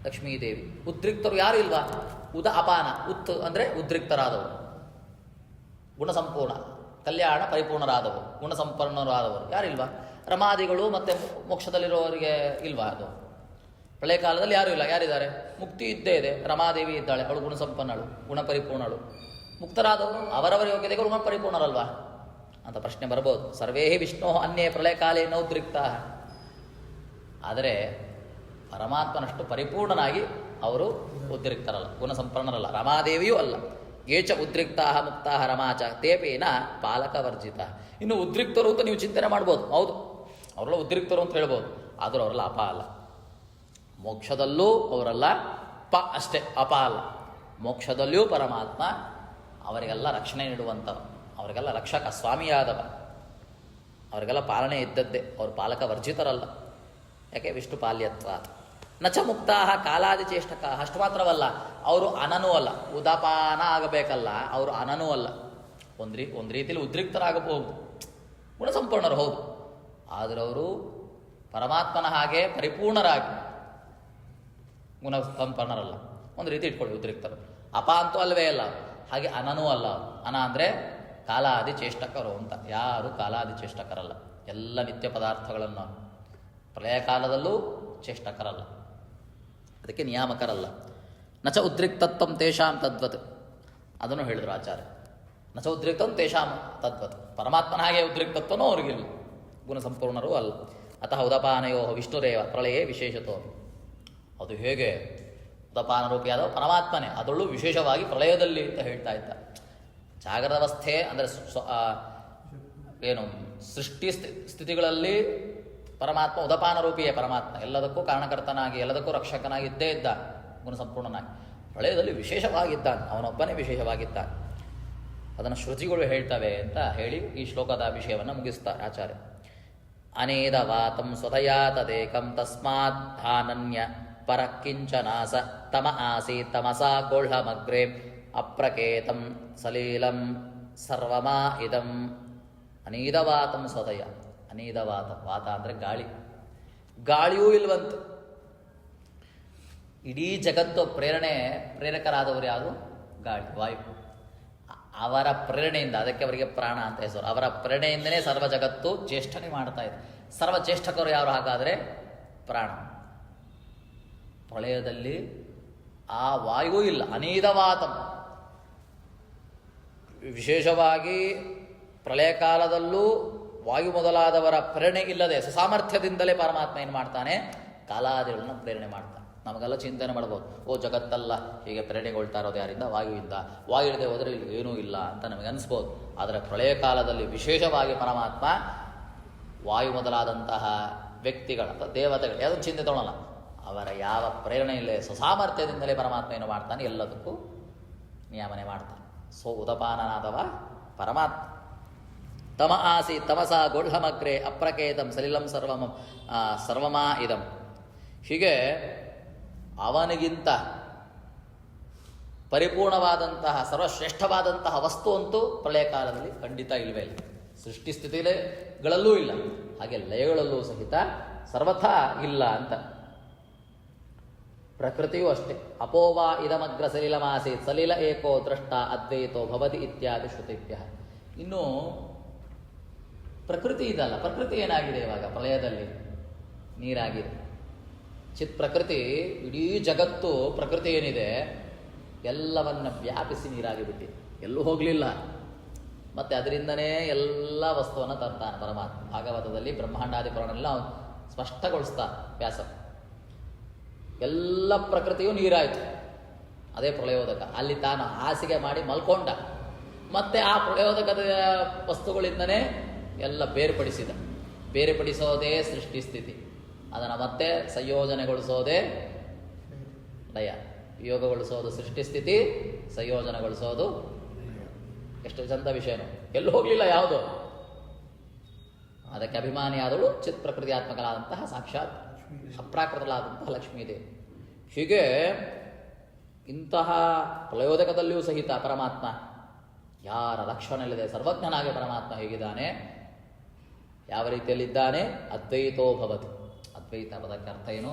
[SPEAKER 1] ಲಕ್ಷ್ಮೀದೇವಿ. ಉದ್ರಿಕ್ತರು ಯಾರು ಇಲ್ವಾ? ಅಪಾನ. ಅಂದರೆ ಉದ್ರಿಕ್ತರಾದವರು, ಗುಣಸಂಪೂರ್ಣ ಕಲ್ಯಾಣ ಪರಿಪೂರ್ಣರಾದವರು, ಗುಣಸಂಪನ್ನರಾದವರು ಯಾರಿಲ್ವಾ? ರಮಾದಿಗಳು ಮತ್ತು ಮೋಕ್ಷದಲ್ಲಿರುವವರಿಗೆ ಇಲ್ವಾ? ಅದು ಪ್ರಳಯ ಕಾಲದಲ್ಲಿ ಯಾರೂ ಇಲ್ಲ. ಯಾರಿದ್ದಾರೆ? ಮುಕ್ತಿ ಇದ್ದೇ ಇದೆ. ರಮಾದೇವಿ ಇದ್ದಾಳೆ, ಅವಳು ಗುಣಸಂಪನ್ನಳು, ಗುಣಪರಿಪೂರ್ಣಳು. ಮುಕ್ತರಾದವರು ಅವರವರ ಯೋಗ್ಯತೆಗಳು ಗುಣಪರಿಪೂರ್ಣರಲ್ವಾ ಅಂತ ಪ್ರಶ್ನೆ ಬರ್ಬೋದು. ಸರ್ವೇ ವಿಷ್ಣು ಅನ್ಯೇ ಪ್ರಳಯ ಕಾಲೇ ನೌದ್ರಿಕ್ತಾ. ಆದರೆ ಪರಮಾತ್ಮನಷ್ಟು ಪರಿಪೂರ್ಣನಾಗಿ ಅವರು ಉದ್ರಿಕ್ತರಲ್ಲ, ಗುಣಸಂಪನ್ನರಲ್ಲ. ರಮಾದೇವಿಯೂ ಅಲ್ಲ. ಏಚ ಉದ್ರಿಕ್ತಾ ಮುಕ್ತಾ ರಮಾಚ ತೇಪೇನ ಪಾಲಕವರ್ಜಿತ. ಇನ್ನು ಉದ್ರಿಕ್ತರು ಅಂತ ನೀವು ಚಿಂತನೆ ಮಾಡ್ಬೋದು. ಹೌದು, ಅವರೆಲ್ಲ ಉದ್ರಿಕ್ತರು ಅಂತ ಹೇಳ್ಬೋದು. ಆದರೂ ಅವರೆಲ್ಲ ಅಪ ಅಲ್ಲ. ಮೋಕ್ಷದಲ್ಲೂ ಅವರೆಲ್ಲ ಪ ಅಷ್ಟೇ, ಅಪ ಅಲ್ಲ. ಮೋಕ್ಷದಲ್ಲಿಯೂ ಪರಮಾತ್ಮ ಅವರಿಗೆಲ್ಲ ರಕ್ಷಣೆ ನೀಡುವಂಥವ, ಅವರಿಗೆಲ್ಲ ರಕ್ಷಕ ಸ್ವಾಮಿಯಾದವ, ಅವರಿಗೆಲ್ಲ ಪಾಲನೆ ಇದ್ದದ್ದೇ. ಅವರು ಪಾಲಕ ವರ್ಜಿತರಲ್ಲ. ಯಾಕೆ? ವಿಷ್ಣು ಪಾಲ್ಯತ್ವ. ನಚ ಮುಕ್ತಾ ಕಾಲಾದಿ ಚೇಷ್ಟಕ. ಅಷ್ಟು ಮಾತ್ರವಲ್ಲ, ಅವರು ಅನನೂ ಅಲ್ಲ. ಉದಪಾನ ಆಗಬೇಕಲ್ಲ, ಅವರು ಅನನೂ ಅಲ್ಲ. ಒಂದು ರೀತಿಯಲ್ಲಿ ಉದ್ರಿಕ್ತರಾಗಬಹುದು, ಗುಣಸಂಪೂರ್ಣರು ಹೌದು. ಆದರೆ ಅವರು ಪರಮಾತ್ಮನ ಹಾಗೆ ಪರಿಪೂರ್ಣರಾಗಿ ಗುಣಸಂಪನ್ನರಲ್ಲ. ಒಂದು ರೀತಿ ಇಟ್ಕೊಳ್ಳಿ, ಉದ್ರಿಕ್ತರು. ಅಪ ಅಂತೂ ಅಲ್ವೇ ಅಲ್ಲ, ಹಾಗೆ ಅನನೂ ಅಲ್ಲ. ಅನ ಅಂದರೆ ಕಾಲಾದಿ ಚೇಷ್ಟಕರು ಅಂತ. ಯಾರು ಕಾಲಾದಿ ಚೇಷ್ಟಕರಲ್ಲ. ಎಲ್ಲ ನಿತ್ಯ ಪದಾರ್ಥಗಳನ್ನು ಪ್ರಳಯ ಕಾಲದಲ್ಲೂ ಚೇಷ್ಟಕರಲ್ಲ, ಅದಕ್ಕೆ ನಿಯಾಮಕರಲ್ಲ. ನಚ ಉದ್ರಿಕ್ತತ್ವಂ ತೇಷಾಂ ತದ್ವತ್, ಅದನ್ನು ಹೇಳಿದರು ಆಚಾರ್ಯ. ನಚ ಉದ್ರಿಕ್ತಂ ತೇಷಾಂ ತದ್ವತ್, ಪರಮಾತ್ಮನ ಹಾಗೆ ಉದ್ರಿಕ್ತತ್ವನೂ ಅವ್ರಿಗಿಲ್ಲ, ಗುಣಸಂಪೂರ್ಣರೂ ಅಲ್ಲ. ಅತಃ ಉದಪಾನಯೋ ವಿಷ್ಣುರೇವ ಪ್ರಳಯೇ ವಿಶೇಷತೋ. ಅದು ಹೇಗೆ? ಉದಪಾನ ರೂಪಿಯಾದ ಪರಮಾತ್ಮನೇ, ಅದರಲ್ಲೂ ವಿಶೇಷವಾಗಿ ಪ್ರಳಯದಲ್ಲಿ ಅಂತ ಹೇಳ್ತಾ ಇದ್ದಾರೆ. ಜಾಗೃತ ಅವಸ್ಥೆ ಅಂದರೆ ಏನು ಸೃಷ್ಟಿ ಸ್ಥಿತಿಗಳಲ್ಲಿ ಪರಮಾತ್ಮ ಉದಪಾನ ರೂಪಿಯೇ. ಪರಮಾತ್ಮ ಎಲ್ಲದಕ್ಕೂ ಕಾರಣಕರ್ತನಾಗಿ, ಎಲ್ಲದಕ್ಕೂ ರಕ್ಷಕನಾಗಿ ಇದ್ದೇ ಇದ್ದ, ಗುಣಸಂಪೂರ್ಣನಾಗಿ. ಪ್ರಳಯದಲ್ಲಿ ವಿಶೇಷವಾಗಿದ್ದಾನೆ, ಅವನೊಬ್ಬನೇ ವಿಶೇಷವಾಗಿದ್ದಾನೆ. ಅದನ್ನು ಶ್ರುತಿಗಳು ಹೇಳ್ತವೆ ಅಂತ ಹೇಳಿ ಈ ಶ್ಲೋಕದ ವಿಷಯವನ್ನು ಮುಗಿಸ್ತಾರೆ ಆಚಾರ್ಯ. ಅನೇದವಾತಂ ಸ್ವತಯಾ ತದೇಕಂ ತಸ್ಮಾತ್ ಧಾನನ್ಯ ಪರಕ್ಕಿಂಚನಾಸ ತಮ ಆಸೀತ್ ತಮಸಾ ಗೋಳ್ಹಮಗ್ರೆ ಅಪ್ರಕೇತಂ ಸಲೀಲಂ ಸರ್ವಮಾ ಇದಂ. ಅನೀದವಾತಂ ಸ್ವತಯ. ಅನೀದವಾತ, ವಾತ ಅಂದರೆ ಗಾಳಿ. ಗಾಳಿಯೂ ಇಲ್ವಂತ. ಇಡೀ ಜಗತ್ತು ಪ್ರೇರಕರಾದವರು ಯಾರು? ಗಾಳಿ, ವಾಯು. ಅವರ ಪ್ರೇರಣೆಯಿಂದ, ಅದಕ್ಕೆ ಅವರಿಗೆ ಪ್ರಾಣ ಅಂತ ಹೆಸರು. ಅವರ ಪ್ರೇರಣೆಯಿಂದನೇ ಸರ್ವ ಜಗತ್ತು ಚೇಷ್ಟನೆ ಮಾಡ್ತಾ ಇದೆ. ಸರ್ವ ಚೇಷ್ಟಕರು ಯಾರು ಹಾಗಾದರೆ? ಪ್ರಾಣ. ಪ್ರಳಯದಲ್ಲಿ ಆ ವಾಯು ಇಲ್ಲ. ಅನೀದವಾತಂ. ವಿಶೇಷವಾಗಿ ಪ್ರಳಯ ಕಾಲದಲ್ಲೂ ವಾಯು ಮೊದಲಾದವರ ಪ್ರೇರಣೆ ಇಲ್ಲದೆ ಸುಸಾಮರ್ಥ್ಯದಿಂದಲೇ ಪರಮಾತ್ಮ ಏನು ಮಾಡ್ತಾನೆ? ಕಾಲಾದಿಗಳನ್ನು ಪ್ರೇರಣೆ ಮಾಡ್ತಾನೆ. ನಮಗೆಲ್ಲ ಚಿಂತನೆ ಮಾಡ್ಬೋದು, ಓ ಜಗತ್ತಲ್ಲ ಹೀಗೆ ಪ್ರೇರಣೆಗೊಳ್ತಾ ಇರೋದು ಯಾರಿಂದ? ವಾಯುವಿಂದ. ವಾಯು ಇಲ್ಲದೆ ಹೋದರೆ ಏನೂ ಇಲ್ಲ ಅಂತ ನಮಗೆ ಅನಿಸ್ಬೋದು. ಆದರೆ ಪ್ರಳಯ ಕಾಲದಲ್ಲಿ ವಿಶೇಷವಾಗಿ ಪರಮಾತ್ಮ ವಾಯು ಮೊದಲಾದಂತಹ ವ್ಯಕ್ತಿಗಳ ಅಥವಾ ದೇವತೆಗಳು ಯಾವುದನ್ನು ಚಿಂತೆ ತೊಗೊಳ್ಳಲ್ಲ. ಅವರ ಯಾವ ಪ್ರೇರಣೆ ಇಲ್ಲದೆ ಸುಸಾಮರ್ಥ್ಯದಿಂದಲೇ ಪರಮಾತ್ಮ ಏನು ಮಾಡ್ತಾನೆ? ಎಲ್ಲದಕ್ಕೂ ನಿಯಾಮನೆ ಮಾಡ್ತಾನೆ. ಸೊ ಉದಪಾನನಾದವ ಪರಮಾತ್ಮ. ತಮ ಆಸಿ ತಮಸಾ ಗೋಳ್ಹಮಗ್ರೆ ಅಪ್ರಕೇತಂ ಸಲಿಲಂ ಸರ್ವಮಾ ಇದಂ. ಹೀಗೆ ಅವನಿಗಿಂತ ಪರಿಪೂರ್ಣವಾದಂತಹ ಸರ್ವಶ್ರೇಷ್ಠವಾದಂತಹ ವಸ್ತು ಅಂತೂ ಪ್ರಳಯ ಕಾಲದಲ್ಲಿ ಖಂಡಿತ ಇಲ್ಲವೇ ಇಲ್ಲ. ಸೃಷ್ಟಿ ಸ್ಥಿತಿಗಳಲ್ಲೂ ಇಲ್ಲ, ಹಾಗೆ ಲಯಗಳಲ್ಲೂ ಸಹಿತ ಸರ್ವಥಾ ಇಲ್ಲ ಅಂತ. ಪ್ರಕೃತಿಯೂ ಅಷ್ಟೇ. ಅಪೋವಾ ಇದಮಗ್ರ ಸಲಿಲಮಾಸೀತ್ ಸಲಿಲ ಏಕೋ ದ್ರಷ್ಟ ಅದ್ವೈತೋ ಭವತಿ ಇತ್ಯಾದಿ ಶ್ರುತಿಭ್ಯ. ಇನ್ನು ಪ್ರಕೃತಿ ಇದಲ್ಲ. ಪ್ರಕೃತಿ ಏನಾಗಿದೆ ಇವಾಗ? ಪ್ರಳಯದಲ್ಲಿ ನೀರಾಗಿದೆ. ಚಿತ್ ಪ್ರಕೃತಿ, ಇಡೀ ಜಗತ್ತು ಪ್ರಕೃತಿ ಏನಿದೆ ಎಲ್ಲವನ್ನ ವ್ಯಾಪಿಸಿ ನೀರಾಗಿ ಬಿಟ್ಟಿದೆ, ಎಲ್ಲೂ ಹೋಗಲಿಲ್ಲ. ಮತ್ತೆ ಅದರಿಂದನೇ ಎಲ್ಲ ವಸ್ತುವನ್ನು ತರ್ತಾನೆ ಪರಮಾತ್ಮ. ಭಾಗವತದಲ್ಲಿ ಬ್ರಹ್ಮಾಂಡಾದಿ ಪುರಾಣೆಲ್ಲ ಸ್ಪಷ್ಟಗೊಳಿಸ್ತಾ ವ್ಯಾಸ. ಎಲ್ಲ ಪ್ರಕೃತಿಯು ನೀರಾಯಿತು, ಅದೇ ಪ್ರಳಯೋದಕ. ಅಲ್ಲಿ ತಾನು ಹಾಸಿಗೆ ಮಾಡಿ ಮಲ್ಕೊಂಡ. ಮತ್ತೆ ಆ ಪ್ರಳಯೋದಕದ ವಸ್ತುಗಳಿಂದನೇ ಎಲ್ಲ ಬೇರ್ಪಡಿಸಿದ. ಬೇರ್ಪಡಿಸೋದೇ ಸೃಷ್ಟಿ ಸ್ಥಿತಿ, ಅದನ್ನು ಮತ್ತೆ ಸಂಯೋಜನೆಗೊಳಿಸೋದೇ ಲಯ. ಯೋಗಗೊಳಿಸೋದು ಸೃಷ್ಟಿ ಸ್ಥಿತಿ, ಸಂಯೋಜನೆಗೊಳಿಸೋದು. ಎಷ್ಟು ಚಂದ ವಿಷಯನು, ಎಲ್ಲೂ ಹೋಗಲಿಲ್ಲ ಯಾವುದು. ಅದಕ್ಕೆ ಅಭಿಮಾನಿಯಾದಳು ಚಿತ್ ಪ್ರಕೃತಿಯಾತ್ಮಕಲಾದಂತಹ ಸಾಕ್ಷಾತ್ ಅಪ್ರಾಕೃತಲಾದಂತಹ ಲಕ್ಷ್ಮೀದೇವಿ. ಹೀಗೆ ಇಂತಹ ಪ್ರಯೋದಕದಲ್ಲಿಯೂ ಸಹಿತ ಪರಮಾತ್ಮ ಯಾರ ಲಕ್ಷಣ ಇಲ್ಲದೆ ಸರ್ವಜ್ಞನಾಗಿ ಪರಮಾತ್ಮ ಹೇಗಿದ್ದಾನೆ, ಯಾವ ರೀತಿಯಲ್ಲಿದ್ದಾನೆ? ಅದ್ವೈತೋ ಭವತಿ. ಅದ್ವೈತ ಪದಕ್ಕೆ ಅರ್ಥ ಏನು?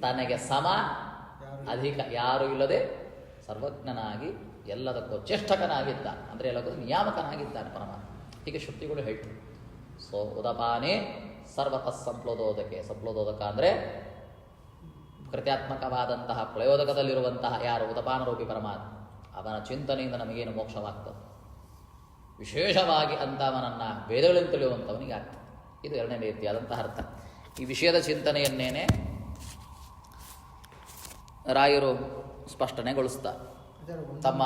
[SPEAKER 1] ತನಗೆ ಸಮ ಅಧಿಕ ಯಾರು ಇಲ್ಲದೆ ಸರ್ವಜ್ಞನಾಗಿ ಎಲ್ಲದಕ್ಕೂ ಚೇಷ್ಟಕನಾಗಿದ್ದ, ಅಂದರೆ ಎಲ್ಲದಕ್ಕೂ ನಿಯಾಮಕನಾಗಿದ್ದಾನೆ ಪರಮಾತ್ಮ. ಹೀಗೆ ಶ್ರುತಿಗಳು ಹೇಳ್ತಾರೆ. ಸೊ ಉದಪಾನೆ ಸರ್ವತಃ ಸಂಪ್ಲೋದೋದಕ್ಕೆ. ಸಂಪ್ಲೋದೋದಕ ಅಂದರೆ ಕೃತ್ಯಾತ್ಮಕವಾದಂತಹ ಪ್ರಯೋದಕದಲ್ಲಿರುವಂತಹ ಯಾರು ಉದಪಾನರೂಪಿ ಪರಮಾತ್ಮ, ಅವನ ಚಿಂತನೆಯಿಂದ ನಮಗೇನು ಮೋಕ್ಷವಾಗ್ತದೆ. ವಿಶೇಷವಾಗಿ ಅಂತವನನ್ನು ವೇದಗಳಿಂದ ತಿಳಿಯುವಂಥವನಿಗೆ ಆಗ್ತದೆ. ಇದು ಎರಡನೇ ರೀತಿಯಾದಂತಹ ಅರ್ಥ. ಈ ವಿಷಯದ ಚಿಂತನೆಯನ್ನೇನೆ ರಾಯರು ಸ್ಪಷ್ಟನೆಗೊಳಿಸ್ತಾರೆ, ತಮ್ಮ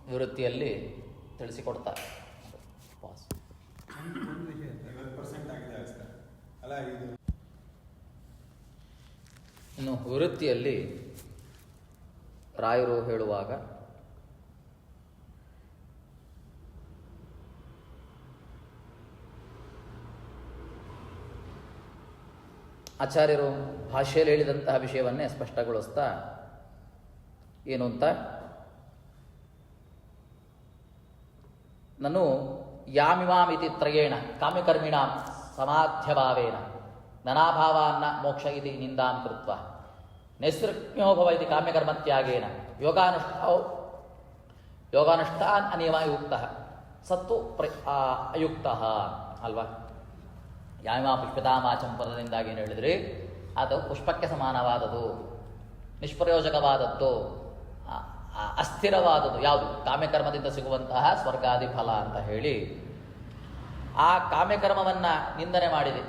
[SPEAKER 1] ನಿವೃತ್ತಿಯಲ್ಲಿ ತಿಳಿಸಿಕೊಡ್ತಾರೆ. ಇನ್ನು ವೃತ್ತಿಯಲ್ಲಿ ರಾಯರು ಹೇಳುವಾಗ ಆಚಾರ್ಯರು ಭಾಷೆಯಲ್ಲಿ ಹೇಳಿದಂತಹ ವಿಷಯವನ್ನೇ ಸ್ಪಷ್ಟಗೊಳಿಸ್ತಾ ಏನು ಅಂತ, ನಾನು ಯಾಮಿಮಾಮಿತಿ ತ್ರಯೇಣ ಕಾಮ್ಯಕರ್ಮಿಣ ಸಮಾಧ್ಯಭಾವೇನ ನನಾಭಾವಾನ್ನ ಮೋಕ್ಷ ಇತಿ ನಿಂದಾಂ ಕೃತ್ವ ನೈಸರ್ಗ್ಯೋಭವ ಇತಿ ಕಾಮ್ಯಕರ್ಮತ್ಯಾಗೇನ ಯೋಗಾನುಷ್ಠಾನ್ ಅನಿಯಮಯುಕ್ತ ಸತ್ತು ಅಯುಕ್ತ ಅಲ್ವಾ. ಯಾಮಿಮಾ ಪುಷ್ಪತಾಮಾಚಂ ಪದದಿಂದಾಗಿ ಏನು ಹೇಳಿದ್ರಿ? ಅದು ಪುಷ್ಪಕ್ಕೆ ಸಮಾನವಾದದ್ದು, ನಿಷ್ಪ್ರಯೋಜಕವಾದದ್ದು, ಅಸ್ಥಿರವಾದದ್ದು ಯಾವುದು? ಕಾಮ್ಯಕರ್ಮದಿಂದ ಸಿಗುವಂತಹ ಸ್ವರ್ಗಾದಿ ಫಲ ಅಂತ ಹೇಳಿ ಆ ಕಾಮ್ಯಕರ್ಮವನ್ನು ನಿಂದನೆ ಮಾಡಿದೆ.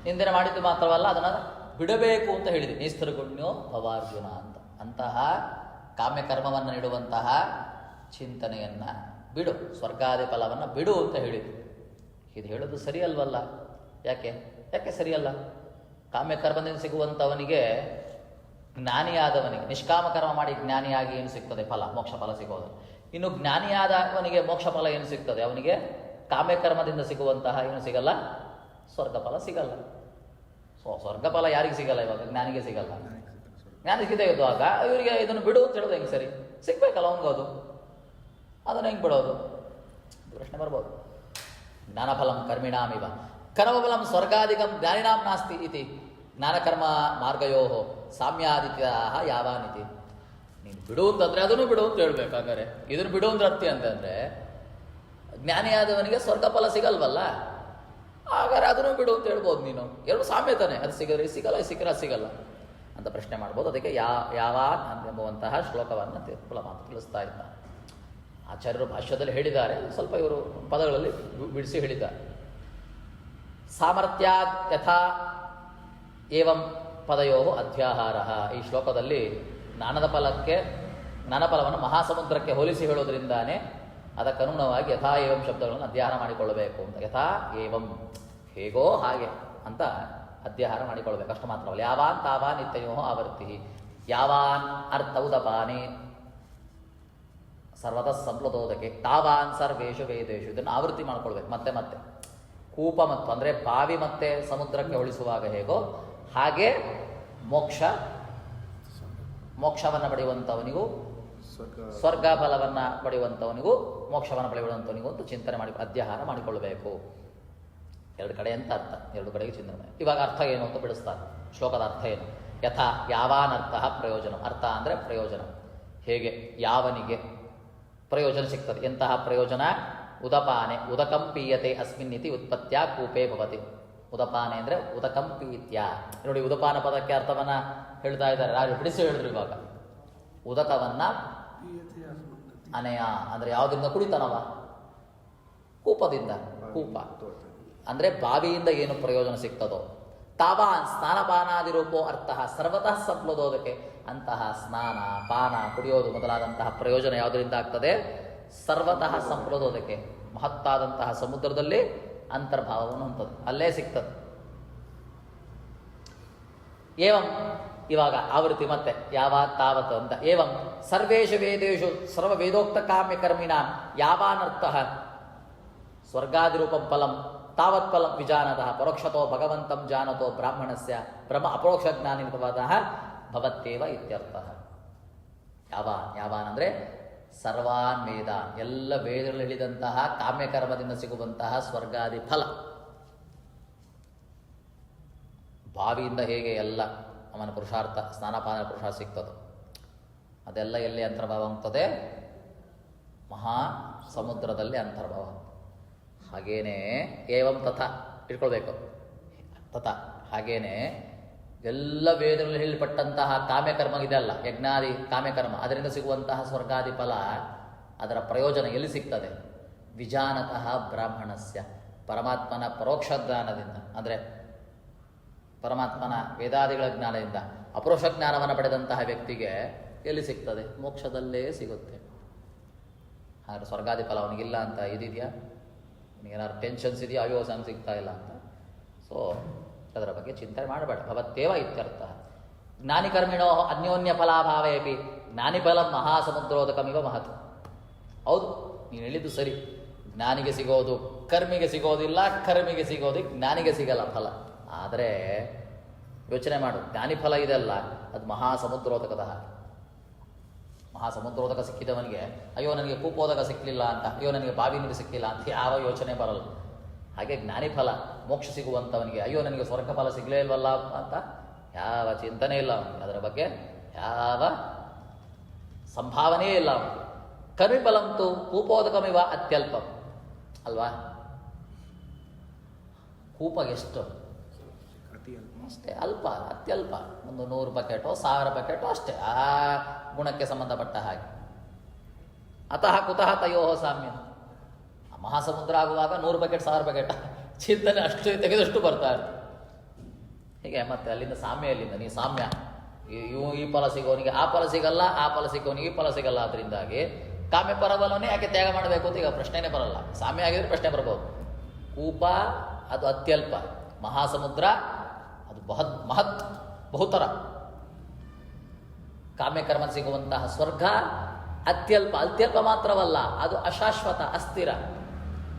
[SPEAKER 1] ನಿಂದನೆ ಮಾಡಿದ್ದು ಮಾತ್ರವಲ್ಲ, ಅದನ್ನು ಬಿಡಬೇಕು ಅಂತ ಹೇಳಿದೆ. ನೇಸ್ತೃಗುಣ್ಯೋ ಭವಾರ್ಜುನ ಅಂತ. ಅಂತಹ ಕಾಮ್ಯಕರ್ಮವನ್ನು ನೀಡುವಂತಹ ಚಿಂತನೆಯನ್ನು ಬಿಡು, ಸ್ವರ್ಗಾದಿ ಫಲವನ್ನು ಬಿಡು ಅಂತ ಹೇಳಿದೆ. ಇದು ಹೇಳೋದು ಸರಿಯಲ್ವಲ್ಲ? ಯಾಕೆ ಸರಿಯಲ್ಲ? ಕಾಮ್ಯಕರ್ಮದಿಂದ ಸಿಗುವಂಥವನಿಗೆ, ಜ್ಞಾನಿಯಾದವನಿಗೆ, ನಿಷ್ಕಾಮ ಕರ್ಮ ಮಾಡಿ ಜ್ಞಾನಿಯಾಗಿ ಏನು ಸಿಗ್ತದೆ? ಫಲ, ಮೋಕ್ಷ ಫಲ ಸಿಗೋದು. ಇನ್ನು ಜ್ಞಾನಿಯಾದವನಿಗೆ ಮೋಕ್ಷ ಫಲ ಏನು ಸಿಗ್ತದೆ? ಅವನಿಗೆ ಕಾಮ್ಯಕರ್ಮದಿಂದ ಸಿಗುವಂತಹ ಏನು ಸಿಗಲ್ಲ? ಸ್ವರ್ಗ ಫಲ ಸಿಗಲ್ಲ. ಸ್ವರ್ಗ ಫಲ ಯಾರಿಗೆ ಸಿಗಲ್ಲ? ಇವಾಗ ಜ್ಞಾನಿಗೆ ಸಿಗಲ್ಲ. ಜ್ಞಾನಿಗೆ ಇದ್ದಾಗ ಇವರಿಗೆ ಇದನ್ನು ಬಿಡು ಅಂತ ಹೇಳೋದು ಹೆಂಗೆ ಸರಿ? ಸಿಗ್ಬೇಕಲ್ಲ ಅವನಿಗೋದು, ಅದನ್ನು ಹೆಂಗೆ ಬಿಡೋದು? ಪ್ರಶ್ನೆ ಬರ್ಬೋದು. ಜ್ಞಾನಫಲಂ ಕರ್ಮಿಣಾಮಿವ ಕರ್ಮಫಲಂ ಸ್ವರ್ಗಾದಿಕಂ ಜ್ಞಾನಿನಾಂ ನಾಸ್ತಿ ಇತಿ ಜ್ಞಾನಕರ್ಮ ಮಾರ್ಗಯೋ ಸಾಮ್ಯಾದಿತ್ಯ ಯಾವಾನಿತಿ. ನೀನು ಬಿಡು ಅಂತಂದರೆ ಅದನ್ನು ಬಿಡು ಅಂತ ಹೇಳ್ಬೇಕು. ಹಾಗಾದ್ರೆ ಇದನ್ನು ಬಿಡು ಅಂದ್ರೆ ಅರ್ಥ ಅಂತಂದರೆ ಜ್ಞಾನಿಯಾದವನಿಗೆ ಸ್ವರ್ಗ ಫಲ ಸಿಗಲ್ವಲ್ಲ, ಹಾಗಾದ್ರೆ ಅದನ್ನು ಬಿಡು ಅಂತ ಹೇಳ್ಬೋದು ನೀನು. ಎರಡು ಸಾಮ್ಯತಾನೆ, ಅದು ಸಿಗದ್ರೆ ಸಿಗಲ್ಲ, ಸಿಕ್ಕರೆ ಸಿಗಲ್ಲ ಅಂತ ಪ್ರಶ್ನೆ ಮಾಡ್ಬೋದು. ಅದಕ್ಕೆ ಯಾವಾನ್ ಎಂಬುವಂತಹ ಶ್ಲೋಕವನ್ನು ತಿಳಿಸ್ತಾ ಇದ್ದಾನೆ. ಆಚಾರ್ಯರು ಭಾಷ್ಯದಲ್ಲಿ ಹೇಳಿದ್ದಾರೆ, ಸ್ವಲ್ಪ ಇವರು ಪದಗಳಲ್ಲಿ ಬಿಡಿಸಿ ಹೇಳಿದ್ದಾರೆ. ಸಾಮರ್ಥ್ಯಾದ್ ಯಥಾ ಏವಂ ಪದಯೋ ಅಧ್ಯಾಹಾರ. ಈ ಶ್ಲೋಕದಲ್ಲಿ ಜ್ಞಾನಫಲವನ್ನು ಮಹಾಸಮುದ್ರಕ್ಕೆ ಹೋಲಿಸಿ ಹೇಳೋದ್ರಿಂದಾನೇ ಅದಕ್ಕನುಗುಣವಾಗಿ ಯಥಾ ಏವಂ ಶಬ್ದಗಳನ್ನು ಅಧ್ಯಾಹಾರ ಮಾಡಿಕೊಳ್ಳಬೇಕು ಅಂತ. ಯಥಾ ಏವಂ, ಹೇಗೋ ಹಾಗೆ ಅಂತ ಅಧ್ಯಾಹಾರ ಮಾಡಿಕೊಳ್ಬೇಕು. ಅಷ್ಟು ಮಾತ್ರವಲ್ಲ, ಯಾವಾನ್ ತಾವಾನ್ ನಿತ್ಯಯೋ ಆವರ್ತಿ. ಯಾವಾನ್ ಅರ್ಥ ಉದಪಾನೆ ಸರ್ವತಃ ಸಂಪ್ಲುತೋದಕ್ಕೆ ತಾವಾನ್ ಸರ್ವೇಶು ವೇದೇಶು. ಇದನ್ನು ಆವೃತ್ತಿ ಮಾಡ್ಕೊಳ್ಬೇಕು ಮತ್ತೆ ಮತ್ತೆ. ಕೂಪ ಮತ್ತು ಅಂದರೆ ಬಾವಿ ಮತ್ತೆ ಸಮುದ್ರಕ್ಕೆ ಹೋಲಿಸುವಾಗ ಹೇಗೋ ಹಾಗೆ ಮೋಕ್ಷವನ್ನು ಪಡೆಯುವಂಥವನಿಗೂ ಸ್ವರ್ಗ ಫಲವನ್ನು ಪಡೆಯುವಂಥವನಿಗೂ ಮೋಕ್ಷವನ್ನು ಪಡೆಯುವಂಥವನಿಗೂ ಅಂತ ಚಿಂತನೆ ಮಾಡಿ ಅಧ್ಯಾಹಾರ ಮಾಡಿಕೊಳ್ಳಬೇಕು ಎರಡು ಕಡೆ ಅಂತ ಅರ್ಥ, ಎರಡು ಕಡೆಗೆ ಚಿಂತನೆ. ಇವಾಗ ಅರ್ಥ ಏನು ಅಂತ ಬಿಡಿಸ್ತಾರೆ. ಶ್ಲೋಕದ ಅರ್ಥ ಏನು? ಯಥಾ ಯಾವಾನರ್ಥ ಪ್ರಯೋಜನ. ಅರ್ಥ ಅಂದರೆ ಪ್ರಯೋಜನ. ಹೇಗೆ? ಯಾವನಿಗೆ ಪ್ರಯೋಜನ ಸಿಗ್ತದೆ. ಎಂತಹ ಪ್ರಯೋಜನ? ಉದಪಾನೆ ಉದಕಂ ಪೀಯತೆ ಅಸ್ಮಿನ್ ಇತಿ ಉತ್ಪತ್ತ್ಯಾ ಕೂಪೇ ಭವತಿ. ಉದಪಾನೆ ಅಂದರೆ ಉದಕಂ ಪೀತ್ಯ. ನೋಡಿ, ಉದಪಾನ ಪದಕ್ಕೆ ಅರ್ಥವನ್ನ ಹೇಳ್ತಾ ಇದ್ದಾರೆ. ರಾಜು ಬಿಡಿಸಿ ಹೇಳಿದ್ರು ಇವಾಗ. ಉದಕವನ್ನ ಅನೆಯ ಅಂದರೆ ಯಾವುದರಿಂದ ಕುಡಿತಾನವ? ಕೂಪದಿಂದ. ಕೂಪ ಅಂದರೆ ಬಾವಿಯಿಂದ ಏನು ಪ್ರಯೋಜನ ಸಿಗ್ತದೋ. ತಾವಾನ್ ಸ್ನಾನಪಾನಾದಿರೂಪೋ ಅರ್ಥ ಸರ್ವತಃ ಸಂಪ್ಲೋದೋದಕ್ಕೆ. ಅಂತಹ ಸ್ನಾನ, ಪಾನ, ಕುಡಿಯೋದು ಮೊದಲಾದಂತಹ ಪ್ರಯೋಜನ ಯಾವುದರಿಂದ ಆಗ್ತದೆ? ಸರ್ವತಃ ಸಂಪ್ಲೋದೋದಕ್ಕೆ. ಮಹತ್ತಾದಂತಹ ಸಮುದ್ರದಲ್ಲಿ ಅಂತರ್ಭಾವವನ್ನು ಹೊಂದದು, ಅಲ್ಲೇ ಸಿಗ್ತದೆ. ಏವಂ, ಇವಾಗ ಆವೃತ್ತಿ ಮತ್ತೆ ಯಾವಾತ್ ತಾವತ್ ಅಂತ. ಏವಂ ಸರ್ವೇಷು ವೇದೇಶು ಸರ್ವ ವೇದೋಕ್ತ ಕಾಮ್ಯ ಕರ್ಮಿಣ ಯಾವಾನರ್ಥ ಸ್ವರ್ಗಾದಿರೂಪಂ ಫಲಂ ತಾವತ್ ಫಲಂ ವಿಜಾನತಃ ಪರೋಕ್ಷತೋ ಭಗವಂತಂ ಜಾನತೋ ಬ್ರಾಹ್ಮಣಸ್ಯ ಬ್ರಹ್ಮ ಅಪರೋಕ್ಷ ಜ್ಞಾನಿತವಾದಃ ಭವತ್ತೇವ ಇತ್ಯರ್ಥಃ. ಯಾವಾನ್ ಅಂದರೆ ಸರ್ವಾನ್ ವೇದ, ಎಲ್ಲ ವೇದಗಳು ಹೇಳಿದಂತಹ ಕಾಮ್ಯಕರ್ಮದಿಂದ ಸಿಗುವಂತಹ ಸ್ವರ್ಗಾದಿ ಫಲ. ಬಾವಿಯಿಂದ ಹೇಗೆ ಎಲ್ಲ ಅವನ ಪುರುಷಾರ್ಥ, ಸ್ನಾನಪಾನ ಪುರುಷಾರ್ಥ ಸಿಗ್ತದೆ, ಅದೆಲ್ಲ ಎಲ್ಲಿ ಅಂತರ್ಭಾವ ಆಗ್ತದೆ? ಮಹಾ ಸಮುದ್ರದಲ್ಲಿ ಅಂತರ್ಭಾವ. ಹಾಗೇನೆ ಏವಂ ತಥಾ ಇಟ್ಕೊಳ್ಬೇಕು. ತಥಾ ಹಾಗೇನೆ ಎಲ್ಲ ವೇದಗಳಲ್ಲಿ ಹೇಳಲ್ಪಟ್ಟಂತಹ ಕಾಮ್ಯಕರ್ಮ ಇದೆಲ್ಲ, ಯಜ್ಞಾದಿ ಕಾಮ್ಯಕರ್ಮ, ಅದರಿಂದ ಸಿಗುವಂತಹ ಸ್ವರ್ಗಾದಿ ಫಲ, ಅದರ ಪ್ರಯೋಜನ ಎಲ್ಲಿ ಸಿಗ್ತದೆ? ವಿಜಾನತಃ ಬ್ರಾಹ್ಮಣಸ್ಯ, ಪರಮಾತ್ಮನ ಪರೋಕ್ಷ ಜ್ಞಾನದಿಂದ, ಅಂದರೆ ಪರಮಾತ್ಮನ ವೇದಾದಿಗಳ ಜ್ಞಾನದಿಂದ ಅಪರೋಕ್ಷ ಜ್ಞಾನವನ್ನು ಪಡೆದಂತಹ ವ್ಯಕ್ತಿಗೆ ಎಲ್ಲಿ ಸಿಗ್ತದೆ? ಮೋಕ್ಷದಲ್ಲೇ ಸಿಗುತ್ತೆ. ಹಾಗಾದ್ರೆ ಸ್ವರ್ಗಾದಿ ಫಲ ಅವನಿಗಿಲ್ಲ ಅಂತ ಇದೆಯಾ? ಅವನಿಗೇನಾದ್ರು ಟೆನ್ಷನ್ಸ್ ಇದೆಯಾ? ಅಯ್ಯೋ ಸಂಗ್ ಸಿಗ್ತಾ ಇಲ್ಲ ಅಂತ. ಸೊ ಅದರ ಬಗ್ಗೆ ಚಿಂತನೆ ಮಾಡಬೇಡ. ಭವತ್ತೇವ ಇತ್ಯರ್ಥ. ಜ್ಞಾನಿಕರ್ಮಿಣೋ ಅನ್ಯೋನ್ಯ ಫಲಾಭಾವೇಪಿ ಜ್ಞಾನಿಫಲ ಮಹಾಸಮುದ್ರೋದಕಮಿವ ಮಹತ್. ಹೌದು, ನೀನು ಹೇಳಿದ್ದು ಸರಿ. ಜ್ಞಾನಿಗೆ ಸಿಗೋದು ಕರ್ಮಿಗೆ ಸಿಗೋದಿಲ್ಲ, ಕರ್ಮಿಗೆ ಸಿಗೋದು ಜ್ಞಾನಿಗೆ ಸಿಗಲ್ಲ ಫಲ. ಆದರೆ ಯೋಚನೆ ಮಾಡು, ಜ್ಞಾನಿ ಫಲ ಇದೆಲ್ಲ ಅದು ಮಹಾಸಮುದ್ರೋದಕದ ಹಾಗೆ. ಮಹಾಸಮುದ್ರೋದಕ ಸಿಕ್ಕಿದವನಿಗೆ ಅಯ್ಯೋ ನನಗೆ ಕೂಪೋದಕ ಸಿಕ್ಕಲಿಲ್ಲ ಅಂತ, ಅಯ್ಯೋ ನನಗೆ ಬಾವಿ ನೀರು ಸಿಕ್ಕಿಲ್ಲ ಅಂತ ಯಾವ ಯೋಚನೆ ಬರಲ್ಲ. ಹಾಗೆ ಜ್ಞಾನಿ ಫಲ ಮೋಕ್ಷ ಸಿಗುವಂಥವನಿಗೆ ಅಯ್ಯೋ ನನಗೆ ಸ್ವರ್ಗ ಫಲ ಸಿಗಲೇ ಇಲ್ವಲ್ಲ ಅಂತ ಯಾವ ಚಿಂತನೆ ಇಲ್ಲ ಅವನಿಗೆ, ಅದರ ಬಗ್ಗೆ ಯಾವ ಸಂಭಾವನೆಯೇ ಇಲ್ಲ ಅವನಿಗೆ. ಕರ್ಮಿಫಲಂತೂ ಕೂಪೋದಕಮಿವ ಅತ್ಯಲ್ಪಂ ಅಲ್ವಾ? ಕೂಪ ಎಷ್ಟು? ಅಷ್ಟೇ, ಅಲ್ಪ, ಅತ್ಯಲ್ಪ. ಒಂದು 100 ಬಕೆಟೋ 1000 ಬಕೆಟೋ ಅಷ್ಟೇ, ಆ ಗುಣಕ್ಕೆ ಸಂಬಂಧಪಟ್ಟ ಹಾಗೆ. ಅತಃ ಕುತಃ ತಯೋ ಸಾಮ್ಯ. ಮಹಾಸಮುದ್ರ ಆಗುವಾಗ 100 ಬಕೆಟ್ 1000 ಬಕೆಟ್ ಚಿಂತನೆ ಅಷ್ಟು ತೆಗೆದಷ್ಟು ಬರ್ತಾ ಇರ್ತದೆ. ಹೀಗೆ ಮತ್ತೆ ಅಲ್ಲಿಂದ ಸಾಮ್ಯ, ಅಲ್ಲಿಂದ ನೀ ಸಾಮ್ಯ, ಈ ಫಲ ಸಿಗೋನಿಗೆ ಆ ಫಲ ಸಿಗಲ್ಲ, ಆ ಫಲ ಸಿಗೋನಿಗೆ ಈ ಫಲ ಸಿಗಲ್ಲ. ಅದರಿಂದಾಗಿ ಕಾಮ್ಯ ಪರಬಲವನ್ನೇ ಯಾಕೆ ತ್ಯಾಗ ಮಾಡಬೇಕು ಅಂತ ಈಗ ಪ್ರಶ್ನೆನೇ ಬರಲ್ಲ. ಸಾಮ್ಯ ಆಗಿದ್ರೆ ಪ್ರಶ್ನೆ ಬರ್ಬೋದು. ಕೂಪ ಅದು ಅತ್ಯಲ್ಪ, ಮಹಾಸಮುದ್ರ ಅದು ಮಹತ್ ಬಹುತರ. ಕಾಮ್ಯಕರ್ಮ ಸಿಗುವಂತಹ ಸ್ವರ್ಗ ಅತ್ಯಲ್ಪ, ಅತ್ಯಲ್ಪ ಮಾತ್ರವಲ್ಲ, ಅದು ಅಶಾಶ್ವತ, ಅಸ್ಥಿರ.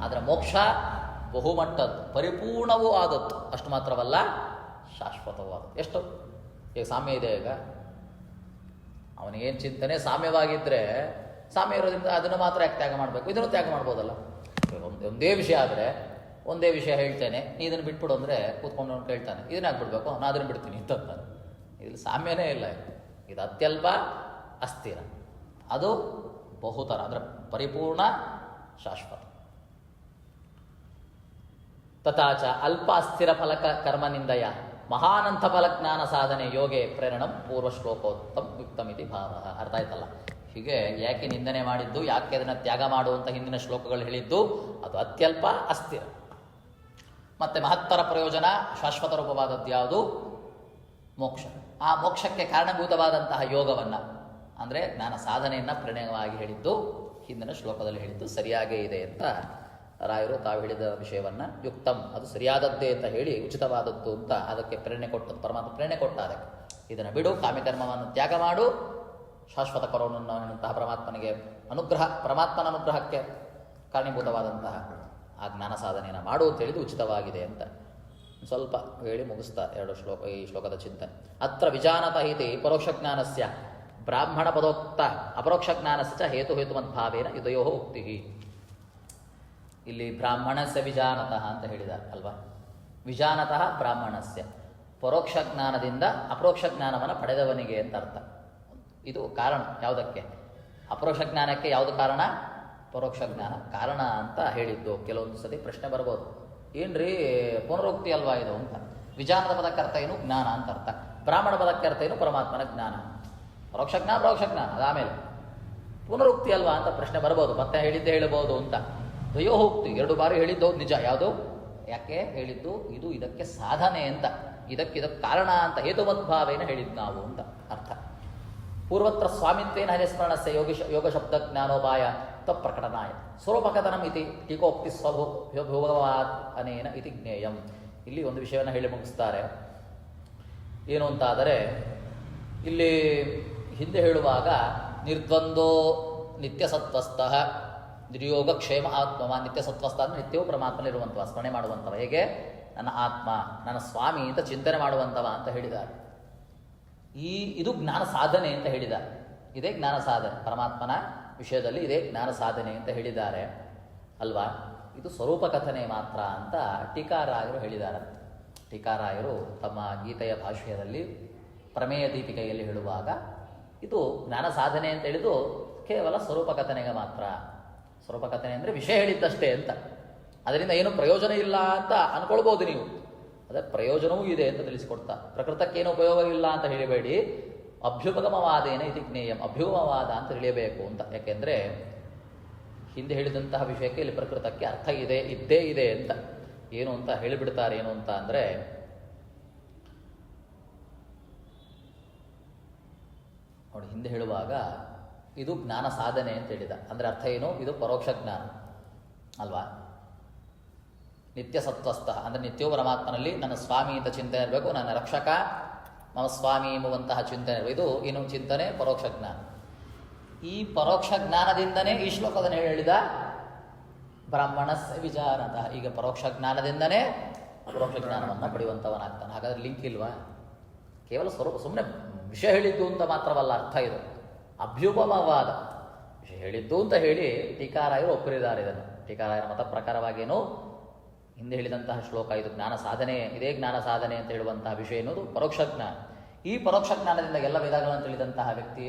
[SPEAKER 1] ಆದರೆ ಮೋಕ್ಷ ಬಹುಮಟ್ಟದ್ದು, ಪರಿಪೂರ್ಣವೂ ಆದದ್ದು. ಅಷ್ಟು ಮಾತ್ರವಲ್ಲ, ಶಾಶ್ವತವೂ ಆದದ್ದು. ಎಷ್ಟು ಈಗ ಸಾಮ್ಯ ಇದೆ. ಈಗ ಅವನಿಗೇನು ಚಿಂತನೆ ಸಾಮ್ಯವಾಗಿದ್ದರೆ, ಸಾಮ್ಯ ಇರೋದ್ರಿಂದ ಅದನ್ನು ಮಾತ್ರ ಯಾಕೆ ತ್ಯಾಗ ಮಾಡಬೇಕು? ಇದನ್ನು ತ್ಯಾಗ ಮಾಡ್ಬೋದಲ್ಲ. ಒಂದೇ ವಿಷಯ ಆದರೆ ಒಂದೇ ವಿಷಯ ಹೇಳ್ತೇನೆ, ನೀ ಇದನ್ನು ಬಿಟ್ಬಿಡು ಅಂದರೆ ಕೂತ್ಕೊಂಡು ಕೇಳ್ತಾನೆ, ಇದನ್ನ ಯಾಕೆ ಬಿಡಬೇಕು? ನಾನು ಅದನ್ನು ಬಿಡ್ತೀನಿ ಅಂತ. ಇಲ್ಲಿ ಸಾಮ್ಯನೇ ಇಲ್ಲ. ಇದು ಅತ್ಯಲ್ಪ, ಅಸ್ಥಿರ, ಅದು ಬಹುತರ, ಅಂದರೆ ಪರಿಪೂರ್ಣ, ಶಾಶ್ವತ. ತಥಾಚ ಅಲ್ಪ ಅಸ್ಥಿರ ಫಲಕ ಕರ್ಮನಿಂದಯ ಮಹಾನಂತ ಫಲಜ್ಞಾನ ಸಾಧನೆ ಯೋಗೆ ಪ್ರೇರಣಂ ಪೂರ್ವ ಶ್ಲೋಕೋತ್ತಮ ಯುಕ್ತಮಿತಿ ಭಾವ. ಅರ್ಥ ಆಯ್ತಲ್ಲ? ಹೀಗೆ ಯಾಕೆ ನಿಂದನೆ ಮಾಡಿದ್ದು, ಯಾಕೆ ಅದನ್ನು ತ್ಯಾಗ ಮಾಡುವಂಥ ಹಿಂದಿನ ಶ್ಲೋಕಗಳು ಹೇಳಿದ್ದು, ಅದು ಅತ್ಯಲ್ಪ, ಅಸ್ಥಿರ. ಮತ್ತು ಮಹತ್ತರ ಪ್ರಯೋಜನ ಶಾಶ್ವತ ರೂಪವಾದದ್ದು ಯಾವುದು? ಮೋಕ್ಷ. ಆ ಮೋಕ್ಷಕ್ಕೆ ಕಾರಣಭೂತವಾದಂತಹ ಯೋಗವನ್ನು, ಅಂದರೆ ಜ್ಞಾನ ಸಾಧನೆಯನ್ನು ಪ್ರಣಯವಾಗಿ ಹೇಳಿದ್ದು ಹಿಂದಿನ ಶ್ಲೋಕದಲ್ಲಿ ಹೇಳಿದ್ದು ಸರಿಯಾಗೇ ಇದೆ ಅಂತ ರಾಯರು ತಾವು ಹೇಳಿದ ವಿಷಯವನ್ನು ಯುಕ್ತಂ, ಅದು ಸರಿಯಾದದ್ದೇ ಅಂತ ಹೇಳಿ, ಉಚಿತವಾದದ್ದು ಅಂತ ಅದಕ್ಕೆ ಪ್ರೇರಣೆ ಕೊಟ್ಟದ್ದು. ಪರಮಾತ್ಮ ಪ್ರೇರಣೆ ಕೊಟ್ಟ ಅದಕ್ಕೆ, ಇದನ್ನು ಬಿಡು, ಕಾಮ್ಯಕರ್ಮವನ್ನು ತ್ಯಾಗ ಮಾಡು, ಶಾಶ್ವತ ಕರೋಣಂತಹ ಪರಮಾತ್ಮನಿಗೆ ಅನುಗ್ರಹ, ಪರಮಾತ್ಮನ ಅನುಗ್ರಹಕ್ಕೆ ಕಾರಣೀಭೂತವಾದಂತಹ ಆ ಜ್ಞಾನ ಸಾಧನೆಯನ್ನು ಮಾಡು ಅಂತ ಹೇಳಿದ್ದು ಉಚಿತವಾಗಿದೆ ಅಂತ ಸ್ವಲ್ಪ ಹೇಳಿ ಮುಗಿಸ್ತಾ ಈ ಶ್ಲೋಕದ ಚಿಂತನೆ. ಅತ್ರ ವಿಜಾನತ ಇತಿ ಪರೋಕ್ಷ ಜ್ಞಾನಸ್ಯ ಬ್ರಾಹ್ಮಣ ಪದೋಕ್ತ ಅಪರೋಕ್ಷ ಜ್ಞಾನಸ್ಯ ಹೇತು ಹೇತುಮದ್ಭಾವೇನ ಯುದಯೋ ಉಕ್ತಿ. ಇಲ್ಲಿ ಬ್ರಾಹ್ಮಣಸ್ಯ ವಿಜಾನತಃ ಅಂತ ಹೇಳಿದ್ದಾರೆ ಅಲ್ವಾ. ವಿಜಾನತಃ ಬ್ರಾಹ್ಮಣಸ್ಯ, ಪರೋಕ್ಷ ಜ್ಞಾನದಿಂದ ಅಪರೋಕ್ಷ ಜ್ಞಾನವನ್ನು ಪಡೆದವನಿಗೆ ಅಂತ ಅರ್ಥ. ಇದು ಕಾರಣ ಯಾವುದಕ್ಕೆ? ಅಪರೋಕ್ಷ ಜ್ಞಾನಕ್ಕೆ ಯಾವುದು ಕಾರಣ? ಪರೋಕ್ಷ ಜ್ಞಾನ ಕಾರಣ ಅಂತ ಹೇಳಿದ್ದು. ಕೆಲವೊಂದು ಸತಿ ಪ್ರಶ್ನೆ ಬರ್ಬೋದು, ಏನ್ರಿ ಪುನರುಕ್ತಿ ಅಲ್ವಾ ಇದು ಅಂತ. ವಿಜಾನದ ಪದಕ್ಕೆ ಅರ್ಥ ಏನು? ಜ್ಞಾನ ಅಂತ ಅರ್ಥ. ಬ್ರಾಹ್ಮಣ ಪದಕ್ಕೆ ಅರ್ಥ ಏನು? ಪರಮಾತ್ಮನ ಜ್ಞಾನ. ಪರೋಕ್ಷ ಜ್ಞಾನ ಪರೋಕ್ಷ ಜ್ಞಾನ ಅದಾಮೇಲೆ ಪುನರುಕ್ತಿ ಅಲ್ವಾ ಅಂತ ಪ್ರಶ್ನೆ ಬರ್ಬೋದು. ಮತ್ತೆ ಹೇಳಿದ್ದೇ ಹೇಳ್ಬೋದು ಅಂತ. ದ್ವಯೋಕ್ತಿ, 2 ಬಾರಿ ಹೇಳಿದ್ದು ನಿಜ. ಯಾವುದು? ಯಾಕೆ ಹೇಳಿದ್ದು? ಇದು ಇದಕ್ಕೆ ಸಾಧನೆ ಅಂತ, ಇದಕ್ಕೆ ಕಾರಣ ಅಂತ ಹೇತುಮದ್ಭಾವೇನ ಹೇಳಿದ್ದು ನಾವು ಅಂತ ಅರ್ಥ. ಪೂರ್ವತ್ರ ಸ್ವಾಮಿತ್ವೇನ ಹರಿಸ್ಮರಣಸ್ಯ ಯೋಗ ಶಬ್ದ ಜ್ಞಾನೋಪಾಯ ತತ್ಪ್ರಕಟನಾಯ ಸ್ವರೂಪಕಥನಂ ಇತಿ ಟೀಕೋಕ್ತಿ ಸ್ವಭುವಾತ್ ಅನೇನ ಇತಿ ಜ್ಞೇಯಂ. ಇಲ್ಲಿ ಒಂದು ವಿಷಯವನ್ನು ಹೇಳಿ ಮುಗಿಸ್ತಾರೆ. ಏನು ಅಂತಾದರೆ, ಇಲ್ಲಿ ಹಿಂದೆ ಹೇಳುವಾಗ ನಿರ್ದ್ವಂದ್ವೋ ನಿತ್ಯಸತ್ವಸ್ಥಃ ನಿರ್ಯೋಗಕ್ಷೇಮ ಆತ್ಮ. ನಿತ್ಯಸತ್ವಸ್ಥ ಅಂದರೆ ನಿತ್ಯವೂ ಪರಮಾತ್ಮನಿರುವಂಥವ, ಸ್ಮರಣೆ ಮಾಡುವಂಥವ. ಹೇಗೆ? ನನ್ನ ಆತ್ಮ, ನನ್ನ ಸ್ವಾಮಿ ಅಂತ ಚಿಂತನೆ ಮಾಡುವಂಥವ ಅಂತ ಹೇಳಿದ್ದಾರೆ. ಇದು ಜ್ಞಾನ ಸಾಧನೆ ಅಂತ ಹೇಳಿದ್ದಾರೆ. ಇದೇ ಜ್ಞಾನ ಸಾಧನೆ, ಪರಮಾತ್ಮನ ವಿಷಯದಲ್ಲಿ ಇದೇ ಜ್ಞಾನ ಸಾಧನೆ ಅಂತ ಹೇಳಿದ್ದಾರೆ ಅಲ್ವಾ. ಇದು ಸ್ವರೂಪ ಕಥನೆ ಮಾತ್ರ ಅಂತ ಟೀಕಾರಾಯರು ಹೇಳಿದ್ದಾರೆ. ಟೀಕಾರಾಯರು ತಮ್ಮ ಗೀತೆಯ ಭಾಷ್ಯದಲ್ಲಿ ಪ್ರಮೇಯ ದೀಪಿಕೆಯಲ್ಲಿ ಹೇಳುವಾಗ ಇದು ಜ್ಞಾನ ಸಾಧನೆ ಅಂತ ಹೇಳಿದು ಕೇವಲ ಸ್ವರೂಪ ಕಥನೆಗೆ ಮಾತ್ರ. ಸ್ವರೂಪ ಕಥನೆ ಅಂದರೆ ವಿಷಯ ಹೇಳಿದ್ದಷ್ಟೇ ಅಂತ, ಅದರಿಂದ ಏನು ಪ್ರಯೋಜನ ಇಲ್ಲ ಅಂತ ಅನ್ಕೊಳ್ಬೋದು ನೀವು. ಅದೇ ಪ್ರಯೋಜನವೂ ಇದೆ ಅಂತ ತಿಳಿಸಿಕೊಡ್ತಾ, ಪ್ರಕೃತಕ್ಕೇನು ಉಪಯೋಗ ಇಲ್ಲ ಅಂತ ಹೇಳಿಬೇಡಿ. ಅಭ್ಯುಪಗಮವಾದೇನ ಇತಿ ಜ್ಞೇಯಂ, ಅಭ್ಯುಗಮವಾದ ಅಂತ ತಿಳಿಯಬೇಕು ಅಂತ. ಯಾಕೆಂದರೆ ಹಿಂದೆ ಹೇಳಿದಂತಹ ವಿಷಯಕ್ಕೆ ಇಲ್ಲಿ ಪ್ರಕೃತಕ್ಕೆ ಅರ್ಥ ಇದ್ದೇ ಇದೆ ಅಂತ. ಏನು ಅಂತ ಹೇಳಿಬಿಡ್ತಾರೆ. ಏನು ಅಂತ ಅಂದರೆ, ನೋಡಿ, ಹಿಂದೆ ಹೇಳುವಾಗ ಇದು ಜ್ಞಾನ ಸಾಧನೆ ಅಂತ ಹೇಳಿದ. ಅಂದರೆ ಅರ್ಥ ಏನು? ಇದು ಪರೋಕ್ಷ ಜ್ಞಾನ ಅಲ್ವಾ. ನಿತ್ಯ ಸತ್ವಸ್ಥ ಅಂದರೆ ನಿತ್ಯವೂ ಪರಮಾತ್ಮನಲ್ಲಿ ನನ್ನ ಸ್ವಾಮಿ ಅಂತ ಚಿಂತನೆ ಇರಬೇಕು, ನನ್ನ ರಕ್ಷಕ ಮಮ ಸ್ವಾಮಿ ಎಂಬುವಂತಹ ಚಿಂತನೆ ಇರಬೇಕು. ಇದು ಏನು ಚಿಂತನೆ? ಪರೋಕ್ಷ ಜ್ಞಾನ. ಈ ಪರೋಕ್ಷ ಜ್ಞಾನದಿಂದನೇ ಈ ಶ್ಲೋಕದಲ್ಲಿ ಹೇಳಿದ ಬ್ರಾಹ್ಮಣಸ್ಯ ವಿಚಾರತಃ. ಈಗ ಪರೋಕ್ಷ ಜ್ಞಾನದಿಂದನೇ ಅಪರೋಕ್ಷ ಜ್ಞಾನವನ್ನು ಪಡೆಯುವಂಥವನಾಗ್ತಾನೆ. ಹಾಗಾದ್ರೆ ಲಿಂಕ್ ಇಲ್ವಾ? ಕೇವಲ ಸ್ವರೂಪ, ಸುಮ್ಮನೆ ವಿಷಯ ಹೇಳಿದ್ದು ಅಂತ ಮಾತ್ರವಲ್ಲ ಅರ್ಥ. ಇದು ಅಭ್ಯುಪಮವಾದ ವಿಷಯ ಹೇಳಿದ್ದು ಅಂತ ಹೇಳಿ ಟೀಕಾರಾಯರು ಒಪ್ಪಿರಿದ್ದಾರೆ. ಇದನ್ನು ಟೀಕಾರಾಯರ ಮತ ಪ್ರಕಾರವಾಗೇನು ಹಿಂದೆ ಹೇಳಿದಂತಹ ಶ್ಲೋಕ ಇದು ಜ್ಞಾನ ಸಾಧನೆ, ಇದೇ ಜ್ಞಾನ ಸಾಧನೆ ಅಂತ ಹೇಳುವಂತಹ ವಿಷಯ ಎನ್ನುವುದು ಪರೋಕ್ಷ ಜ್ಞಾನ. ಈ ಪರೋಕ್ಷ ಜ್ಞಾನದಿಂದ ಎಲ್ಲ ವೇದಗಳನ್ನು ತಿಳಿದಂತಹ ವ್ಯಕ್ತಿ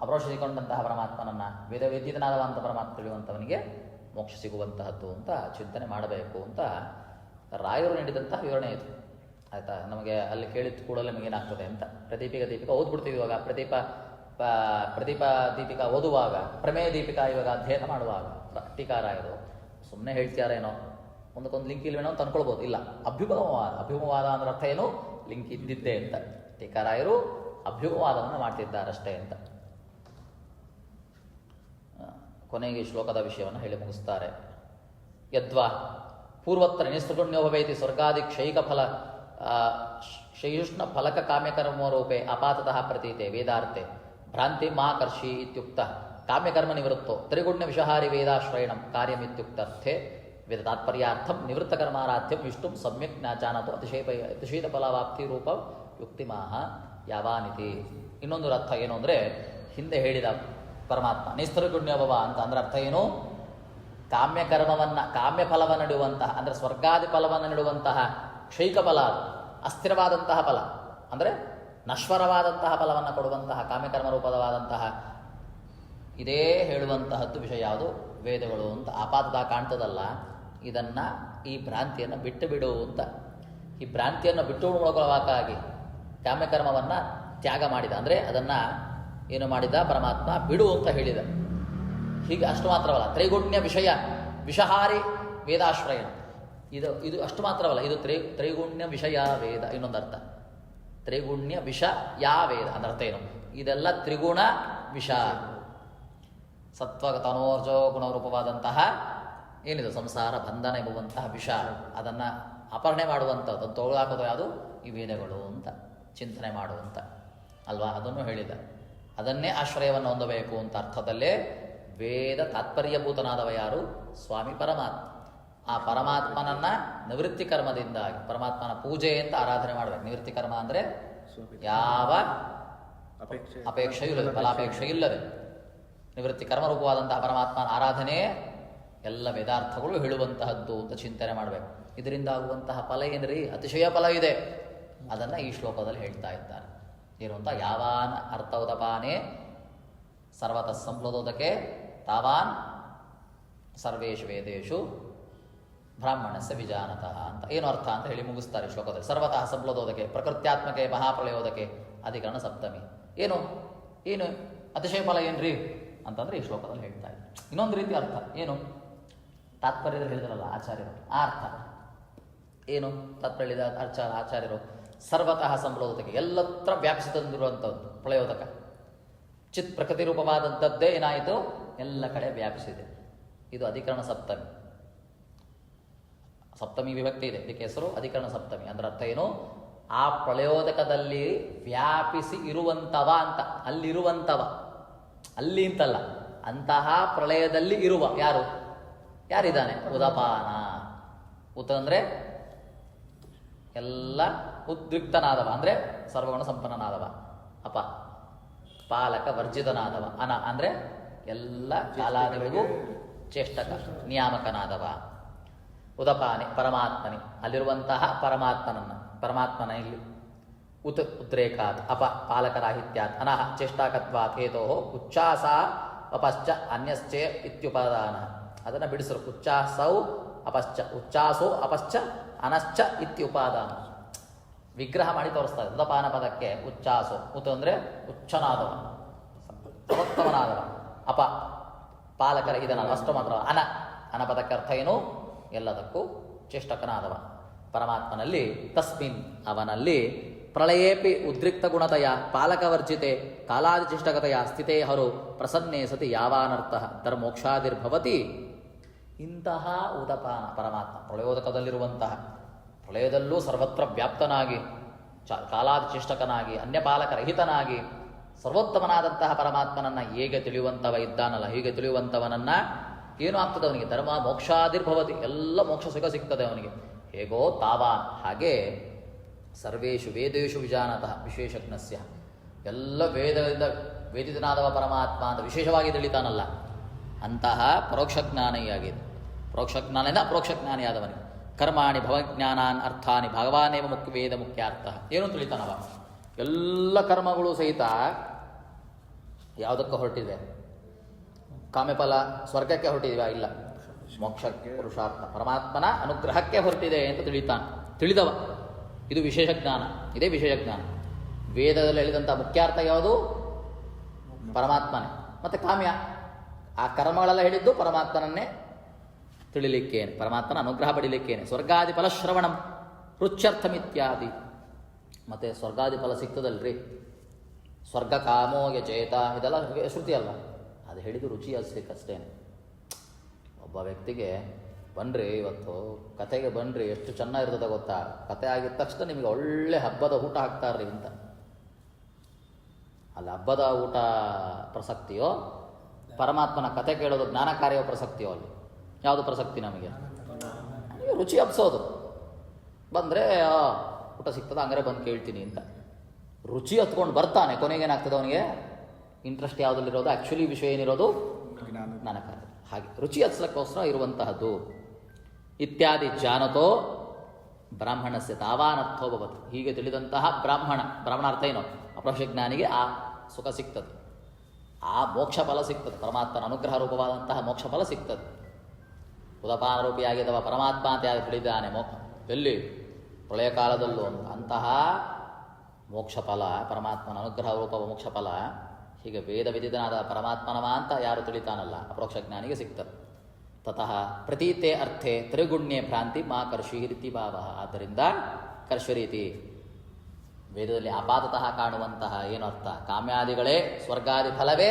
[SPEAKER 1] ಅಪರೋಕ್ಷಿಸಿಕೊಂಡಂತಹ ಪರಮಾತ್ಮನನ್ನು, ವೇದವೇದ್ಯನಾದವಂತ ಪರಮಾತ್ಮ ತಿಳಿಯುವಂಥವನಿಗೆ ಮೋಕ್ಷ ಸಿಗುವಂತಹದ್ದು ಅಂತ ಚಿಂತನೆ ಮಾಡಬೇಕು ಅಂತ ರಾಯರು ನೀಡಿದಂತಹ ವಿವರಣೆ ಇದು. ಆಯಿತಾ? ನಮಗೆ ಅಲ್ಲಿ ಕೇಳಿದ ಕೂಡಲೇ ನಮಗೇನಾಗ್ತದೆ ಅಂತ ದೀಪಿಕಾ ಓದ್ಬಿಡ್ತೀವಿ. ಇವಾಗ ಪ್ರದೀಪ ದೀಪಿಕಾ ಓದುವಾಗ, ಪ್ರಮೇಯ ದೀಪಿಕಾ ಇವಾಗ ಅಧ್ಯಯನ ಮಾಡುವಾಗ ಟೀಕಾರಾಯರು ಸುಮ್ಮನೆ ಹೇಳ್ತಾರೇನೋ, ಒಂದಕ್ಕೊಂದು ಲಿಂಕ್ ಇಲ್ವೇನೋ ಅಂತ ಅನ್ಕೊಳ್ಬೋದು. ಇಲ್ಲ, ಅಭ್ಯುಪಮವಾದ ಅಂದ್ರೆ ಅರ್ಥ ಏನು? ಲಿಂಕ್ ಇದ್ದಿದ್ದೆ ಅಂತ. ಟೀಕಾರಾಯರು ಅಭ್ಯುಪವಾದವನ್ನು ಮಾಡ್ತಿದ್ದಾರಷ್ಟೇ ಅಂತ. ಕೊನೆಗೆ ಶ್ಲೋಕದ ವಿಷಯವನ್ನು ಹೇಳಿ ಮುಗಿಸ್ತಾರೆ. ಯದ್ವಾ ಪೂರ್ವತ್ರ ನಿಸ್ತ್ರಿಗುಣ್ಯೋ ಭವೇತಿ ಸ್ವರ್ಗಾದಿ ಕ್ಷೈಕ ಫಲ ಶೈಯುಷ್ಣ ಫಲಕ ಕಾಮ್ಯಕರ್ಮ ರೂಪೇ ಅಪಾತತಃ ಪ್ರತೀತೆ ವೇದಾರ್ಥೆ ಭ್ರಾಂತಿ ಮಾಕರ್ಷಿ ಇತ್ಯುಕ್ತ ಕಾಮ್ಯಕರ್ಮ ನಿವೃತ್ತೋ ತ್ರಿಗುಣ್ಯ ವಿಷಹಾರಿ ವೇದಾಶ್ರಯಣಂ ಕಾರ್ಯಮಿತ್ಯುಕ್ತರ್ಥೆ ವೇದ ತಾತ್ಪರ್ಯಾರ್ಥಂ ನಿವೃತ್ತಕರ್ಮಾರಾಧ್ಯಂ ವಿಷ್ಣುಂ ಸಮ್ಯಕ್ ಜ್ಞಾಚಾನತೋ ಅತಿಶೀತ ಫಲವಾಪ್ತಿ ರೂಪ ಯುಕ್ತಿಮಾಹ ಯಾವಾನಿತಿ. ಇನ್ನೊಂದು ಅರ್ಥ ಏನು ಅಂದರೆ, ಹಿಂದೆ ಹೇಳಿದ ಪರಮಾತ್ಮ ನಿಸ್ತ್ರಿಗುಣ್ಯಭವ ಅಂತ ಅಂದ್ರೆ ಅರ್ಥ ಏನು? ಕಾಮ್ಯಕರ್ಮವನ್ನು, ಕಾಮ್ಯ ಫಲವನ್ನು ನೀಡುವಂತಹ ಅಂದರೆ ಸ್ವರ್ಗಾದಿ ಫಲವನ್ನು ನೀಡುವಂತಹ ಕ್ಷೈಕ ಫಲ, ಅದು ಅಸ್ಥಿರವಾದಂತಹ ಫಲ ಅಂದರೆ ನಶ್ವರವಾದಂತಹ ಫಲವನ್ನು ಕೊಡುವಂತಹ ಕಾಮ್ಯಕರ್ಮ ರೂಪದವಾದಂತಹ ಇದೇ ಹೇಳುವಂತಹದ್ದು ವಿಷಯ ಯಾವುದು? ವೇದಗಳು ಅಂತ. ಆಪಾತದ ಕಾಣ್ತದಲ್ಲ, ಇದನ್ನು, ಈ ಭ್ರಾಂತಿಯನ್ನು ಬಿಟ್ಟು ಬಿಡು ಅಂತ. ಈ ಭ್ರಾಂತಿಯನ್ನು ಬಿಟ್ಟು ಬಿಡುವುದಕ್ಕಾಗಿ ಕಾಮ್ಯಕರ್ಮವನ್ನು ತ್ಯಾಗ ಮಾಡಿದ, ಅಂದರೆ ಅದನ್ನು ಏನು ಮಾಡಿದ ಪರಮಾತ್ಮ? ಬಿಡು ಅಂತ ಹೇಳಿದ. ಹೀಗೆ ಅಷ್ಟು ಮಾತ್ರವಲ್ಲ, ತ್ರೈಗುಣ್ಯ ವಿಷಹಾರಿ ವೇದಾಶ್ರಯಣ, ಇದು ಅಷ್ಟು ಮಾತ್ರವಲ್ಲ, ಇದು ತ್ರೈಗುಣ್ಯ ವಿಷಯ ವೇದ. ಇನ್ನೊಂದು ಅರ್ಥ, ತ್ರೈಗುಣ್ಯ ವಿಷ ಯಾ ವೇದ ಅಂದ್ರೆ ಅರ್ಥ ಏನು? ಇದೆಲ್ಲ ತ್ರಿಗುಣ ವಿಷ, ಸತ್ವ ತನೋರ್ಜೋ ಗುಣರೂಪವಾದಂತಹ ಏನಿದೆ ಸಂಸಾರ ಬಂಧನ ಎಂಬುವಂತಹ ವಿಷ, ಅದನ್ನು ಅಪಹರಣೆ ಮಾಡುವಂಥದ್ದು, ಅದು ತೊಗೊಳಾಕೋದು ಯಾವುದು? ಈ ವೇದಗಳು ಅಂತ ಚಿಂತನೆ ಮಾಡುವಂಥ ಅಲ್ವಾ. ಅದನ್ನು ಹೇಳಿದ. ಅದನ್ನೇ ಆಶ್ರಯವನ್ನು ಹೊಂದಬೇಕು ಅಂತ ಅರ್ಥದಲ್ಲೇ ವೇದ ತಾತ್ಪರ್ಯಭೂತನಾದವ ಯಾರು? ಸ್ವಾಮಿ ಪರಮಾತ್ಮ. ಆ ಪರಮಾತ್ಮನನ್ನ ನಿವೃತ್ತಿ ಕರ್ಮದಿಂದಾಗಿ ಪರಮಾತ್ಮನ ಪೂಜೆ ಅಂತ ಆರಾಧನೆ ಮಾಡಬೇಕು. ನಿವೃತ್ತಿ ಕರ್ಮ ಅಂದರೆ ಯಾವ ಅಪೇಕ್ಷೆ ಇಲ್ಲದೆ, ಫಲಾಪೇಕ್ಷೆ ಇಲ್ಲದೆ ನಿವೃತ್ತಿ ಕರ್ಮರೂಪವಾದಂತಹ ಪರಮಾತ್ಮನ ಆರಾಧನೆ ಎಲ್ಲ ವೇದಾರ್ಥಗಳು ಹೇಳುವಂತಹದ್ದು ಅಂತ ಚಿಂತನೆ ಮಾಡಬೇಕು. ಇದರಿಂದ ಆಗುವಂತಹ ಫಲ ಏನ್ರಿ? ಅತಿಶಯ ಫಲ ಇದೆ. ಅದನ್ನು ಈ ಶ್ಲೋಕದಲ್ಲಿ ಹೇಳ್ತಾ ಇದ್ದಾರೆ. ಏನು ಅಂತ? ಯಾವಾನ್ ಅರ್ಥ ಉದಪಾನೆ ಸರ್ವತಃ ಸಂಪ್ಲೋದೋದಕ್ಕೆ ತಾವಾನ್ ಸರ್ವೇಶು ವೇದೇಶು ಬ್ರಾಹ್ಮಣಸ್ಯ ವಿಜಾನತಃ ಅಂತ. ಏನು ಅರ್ಥ ಅಂತ ಹೇಳಿ ಮುಗಿಸ್ತಾರೆ ಶ್ಲೋಕದಲ್ಲಿ. ಸರ್ವತಃ ಸಂಪ್ಲೋದೋದಕ್ಕೆ ಪ್ರಕೃತ್ಯಾತ್ಮಕೆ ಮಹಾಪ್ರಳಯೋದಕ್ಕೆ ಅಧಿಕರಣ ಸಪ್ತಮಿ. ಏನು ಏನು ಅತಿಶಯ ಫಲ ಏನ್ರಿ ಅಂತಂದ್ರೆ ಈ ಶ್ಲೋಕದಲ್ಲಿ ಹೇಳ್ತಾ ಇದ್ದಾರೆ. ಇನ್ನೊಂದು ರೀತಿ ಅರ್ಥ ಏನು? ತಾತ್ಪರ್ಯದಲ್ಲಿ ಹೇಳಿದ್ರಲ್ಲ ಆಚಾರ್ಯರು, ಆ ಅರ್ಥ ಏನು? ತಾತ್ಪರ್ಯ ಆಚಾರ್ಯರು ಸರ್ವತಃ ಸಂಪ್ಲೋದಕ್ಕೆ ಎಲ್ಲತ್ರ ವ್ಯಾಪಿಸಿ ತಂದಿರುವಂಥದ್ದು ಪ್ರಳಯೋದಕ. ಚಿತ್ ಪ್ರಕೃತಿ ರೂಪವಾದಂಥದ್ದೇ ಏನಾಯಿತು? ಎಲ್ಲ ಕಡೆ ವ್ಯಾಪಿಸಿದೆ. ಇದು ಅಧಿಕರಣ ಸಪ್ತಮಿ. ಸಪ್ತಮಿ ವಿಭಕ್ತಿ ಇದೆ, ಇದಕ್ಕೆ ಹೆಸರು ಅಧಿಕರಣ ಸಪ್ತಮಿ. ಅಂದ್ರೆ ಅರ್ಥ ಏನು? ಆ ಪ್ರಳಯೋದಕದಲ್ಲಿ ವ್ಯಾಪಿಸಿ ಇರುವಂತವ ಅಂತ. ಅಲ್ಲಿರುವಂತವ, ಅಲ್ಲಿ ಅಂತಲ್ಲ, ಅಂತಹ ಪ್ರಳಯದಲ್ಲಿ ಇರುವ ಯಾರಿದ್ದಾನೆ? ಉದಪಾನ. ಉತ ಅಂದ್ರೆ ಎಲ್ಲ ಉದ್ರಿಕ್ತನಾದವ, ಅಂದ್ರೆ ಸರ್ವಗುಣ ಸಂಪನ್ನನಾದವ. ಅಪ ಪಾಲಕ ವರ್ಜಿತನಾದವ. ಅನ ಅಂದ್ರೆ ಎಲ್ಲ ಕಾಲಾದಿಗಳಿಗೂ ಚೇಷ್ಟಕ ನಿಯಾಮಕನಾದವ. ಉದಪಾನಿ ಪರಮಾತ್ಮನಿ, ಅಲ್ಲಿರುವಂತಹ ಪರಮಾತ್ಮನ ಇಲ್ಲಿ ಉದ್ರೇಕಾತ್ ಅಪ ಪಾಲಕರಾಹಿತ್ಯಾತ್ ಅನಹ ಚೇಷ್ಟಾಕತ್ವಾತ್ ಹೇತೋ ಉಚ್ಛ್ವಾಸ ಅಪಶ್ಚ ಅನ್ಯಶ್ಚೇ ಇತ್ಯುಪಾದಾನ. ಅದನ್ನು ಬಿಡಿಸರು. ಉಚ್ಛ್ವಾಸೌ ಅಪಶ್ಚ, ಉಚ್ಛ್ವಾಸೋ ಅಪಶ್ಚ ಅನಶ್ಚ ಇತ್ಯುಪಾದಾನ. ವಿಗ್ರಹ ಮಾಡಿ ತೋರಿಸ್ತಾರೆ. ಉದಪಾನ ಪದಕ್ಕೆ ಉಚ್ಛ್ವಾಸೋ, ಉತ ಅಂದರೆ ಉಚ್ಛನಾದವ, ಸರ್ವೋತ್ತಮನಾದವ. ಅಪ ಪಾಲಕರ ಇದನಾದ ಅಷ್ಟು ಮಾತ್ರ. ಅನ ಪದಕ್ಕೆ ಅರ್ಥ ಏನು? ಎಲ್ಲದಕ್ಕೂ ಚೇಷ್ಟಕನಾದವ ಪರಮಾತ್ಮನಲ್ಲಿ. ತಸ್ಮಿನ್ ಅವನಲ್ಲಿ ಪ್ರಳಯೇಪಿ ಉದ್ರಿಕ್ತ ಗುಣತೆಯ ಪಾಲಕವರ್ಜಿತೆ ಕಾಲಾದಿಚಿಷ್ಟಕತೆಯ ಸ್ಥಿತೇ ಹರು ಪ್ರಸನ್ನೇ ಸತಿ ಯಾವಾನರ್ಥ ಧರ್ಮೋಕ್ಷಾದಿರ್ಭವತಿ. ಇಂತಹ ಉದಪಾನ ಪರಮಾತ್ಮ ಪ್ರಳಯೋದಕದಲ್ಲಿರುವಂತಹ, ಪ್ರಳಯದಲ್ಲೂ ಸರ್ವತ್ರ ವ್ಯಾಪ್ತನಾಗಿ ಕಾಲಾದಿಚಿಷ್ಟಕನಾಗಿ ಅನ್ಯಪಾಲಕರಹಿತನಾಗಿ ಸರ್ವೋತ್ತಮನಾದಂತಹ ಪರಮಾತ್ಮನನ್ನ ಹೇಗೆ ತಿಳಿಯುವಂತವ ಇದ್ದಾನಲ್ಲ, ಹೀಗೆ ತಿಳಿಯುವಂತವನನ್ನ ಏನು ಆಗ್ತದೆ ಅವನಿಗೆ? ಧರ್ಮ ಮೋಕ್ಷಾದಿರ್ಭವತಿ, ಎಲ್ಲ ಮೋಕ್ಷ ಸುಖ ಸಿಗ್ತದೆ ಅವನಿಗೆ. ಹೇಗೋ ತಾವಾನ್, ಹಾಗೆ ಸರ್ವೇಷು ವೇದೇಶು ವಿಜಾನತಃ ವಿಶೇಷಜ್ಞಸ್ಯ, ಎಲ್ಲ ವೇದದಿಂದ ವೇದಿತನಾದವ ಪರಮಾತ್ಮ ಅಂತ ವಿಶೇಷವಾಗಿ ತಿಳಿತಾನಲ್ಲ, ಅಂತಹ ಪರೋಕ್ಷಜ್ಞಾನಿಯಾಗಿದೆ. ಪರೋಕ್ಷಜ್ಞಾನಿಂದ ಅಪರೋಕ್ಷಜ್ಞಾನಿಯಾದವನಿಗೆ ಕರ್ಮಾಣಿ ಭವಜ್ಞಾನಾನ್ ಅರ್ಥಾನಿ ಭಗವಾನೇವ ಮುಖ್ಯ ವೇದ ಮುಖ್ಯಾರ್ಥ. ಏನು ತಿಳಿತಾನವ? ಎಲ್ಲ ಕರ್ಮಗಳು ಸಹಿತ ಯಾವುದಕ್ಕೆ ಹೊರಟಿದೆ? ಕಾಮ್ಯಫಲ ಸ್ವರ್ಗಕ್ಕೆ ಹೊರಟಿದೀವ? ಇಲ್ಲ, ಮೋಕ್ಷಕ್ಕೆ, ಪುರುಷಾರ್ಥ ಪರಮಾತ್ಮನ ಅನುಗ್ರಹಕ್ಕೆ ಹೊರಟಿದೆ ಅಂತ ತಿಳಿತಾನೆ. ತಿಳಿದವ. ಇದು ವಿಶೇಷ ಜ್ಞಾನ. ಇದೇ ವಿಶೇಷ ಜ್ಞಾನ. ವೇದದಲ್ಲಿ ಹೇಳಿದಂಥ ಮುಖ್ಯಾರ್ಥ ಯಾವುದು? ಪರಮಾತ್ಮನೇ. ಮತ್ತು ಕಾಮ್ಯ, ಆ ಕರ್ಮಗಳೆಲ್ಲ ಹೇಳಿದ್ದು ಪರಮಾತ್ಮನನ್ನೇ ತಿಳಿಲಿಕ್ಕೇನೆ, ಪರಮಾತ್ಮನ ಅನುಗ್ರಹ ಪಡಿಲಿಕ್ಕೇನೆ. ಸ್ವರ್ಗಾದಿ ಫಲಶ್ರವಣಂ ರುಚ್ಯರ್ಥಮಿತ್ಯಾದಿ. ಮತ್ತು ಸ್ವರ್ಗಾದಿ ಫಲ ಸಿಗ್ತದಲ್ರಿ, ಸ್ವರ್ಗ ಕಾಮೋ ಯಜೇತ, ಇದೆಲ್ಲ ಶ್ರುತಿ ಅಲ್ಲ, ಅದು ಹೇಳಿದ್ದು ರುಚಿ ಹಚ್ಚಲಿಕ್ಕಷ್ಟೇನೆ. ಒಬ್ಬ ವ್ಯಕ್ತಿಗೆ ಬನ್ನಿರಿ ಇವತ್ತು ಕತೆಗೆ ಬನ್ನಿರಿ, ಎಷ್ಟು ಚೆನ್ನಾಗಿರ್ತದೆ ಗೊತ್ತಾ, ಕತೆ ಆಗಿದ ತಕ್ಷಣ ನಿಮಗೆ ಒಳ್ಳೆ ಹಬ್ಬದ ಊಟ ಹಾಕ್ತಾರ್ರಿ ಅಂತ. ಅಲ್ಲಿ ಹಬ್ಬದ ಊಟ ಪ್ರಸಕ್ತಿಯೋ, ಪರಮಾತ್ಮನ ಕತೆ ಕೇಳೋದು ಜ್ಞಾನ ಕಾರ್ಯ ಪ್ರಸಕ್ತಿಯೋ? ಅಲ್ಲಿ ಯಾವುದು ಪ್ರಸಕ್ತಿ ನಮಗೆ? ರುಚಿ ಹಬ್ಸೋದು. ಬಂದರೆ ಊಟ ಸಿಗ್ತದೆ, ಹಂಗಾರೆ ಬಂದು ಕೇಳ್ತೀನಿ ಅಂತ ರುಚಿ ಹತ್ಕೊಂಡು ಬರ್ತಾನೆ. ಕೊನೆಗೇನಾಗ್ತದೆ ಅವನಿಗೆ? ಇಂಟ್ರೆಸ್ಟ್ ಯಾವುದಲ್ಲಿರೋದು? ಆ್ಯಕ್ಚುಲಿ ವಿಷಯ ಏನಿರೋದು? ಜ್ಞಾನ ಕಾರ್ಯ. ಹಾಗೆ ರುಚಿ ಹತ್ಸಕ್ಕೋಸ್ಕರ ಇರುವಂತಹದ್ದು. ಇತ್ಯಾದಿ ಜಾನತೋ ಬ್ರಾಹ್ಮಣಸ್ಯ ತಾವಾನರ್ಥೋ ಭವತಿ. ಹೀಗೆ ತಿಳಿದಂತಹ ಬ್ರಾಹ್ಮಣ ಅರ್ಥ ಏನೋ? ಅಪರೋಕ್ಷಜ್ಞಾನಿಗೆ ಆ ಸುಖ ಸಿಗ್ತದೆ, ಆ ಮೋಕ್ಷ ಫಲ ಸಿಗ್ತದೆ, ಪರಮಾತ್ಮನ ಅನುಗ್ರಹ ರೂಪವಾದಂತಹ ಮೋಕ್ಷ ಫಲ ಸಿಗ್ತದೆ. ಉದಪಾನ ರೂಪಿಯಾಗಿದ್ದವ ಪರಮಾತ್ಮ ಅಂತ ಯಾರು ತಿಳಿದಾನೆ, ಎಲ್ಲಿ? ಪ್ರಳಯ ಕಾಲದಲ್ಲೂ ಅಂತಹ ಮೋಕ್ಷ ಫಲ, ಪರಮಾತ್ಮನ ಅನುಗ್ರಹ ರೂಪ ಮೋಕ್ಷ ಫಲ ಹೀಗೆ ವೇದ ವಿದಿತನಾದ ಪರಮಾತ್ಮನವ ಅಂತ ಯಾರು ತಿಳಿತಾನಲ್ಲ, ಅಪರೋಕ್ಷ ಜ್ಞಾನಿಗೆ ಸಿಗ್ತದೆ. ತತಃ ಪ್ರತೀತೆ ಅರ್ಥೆ ತ್ರಿಗುಣ್ಯೆ ಭ್ರಾಂತಿ ಮಾ ಕರ್ಷೀರಿತಿ ಭಾವ. ಆದ್ದರಿಂದ ಕರ್ಷರೀತಿ ವೇದದಲ್ಲಿ ಆಪಾತತಃ ಕಾಣುವಂತಹ ಏನು ಅರ್ಥ? ಕಾಮ್ಯಾದಿಗಳೇ ಸ್ವರ್ಗಾದಿ ಫಲವೇ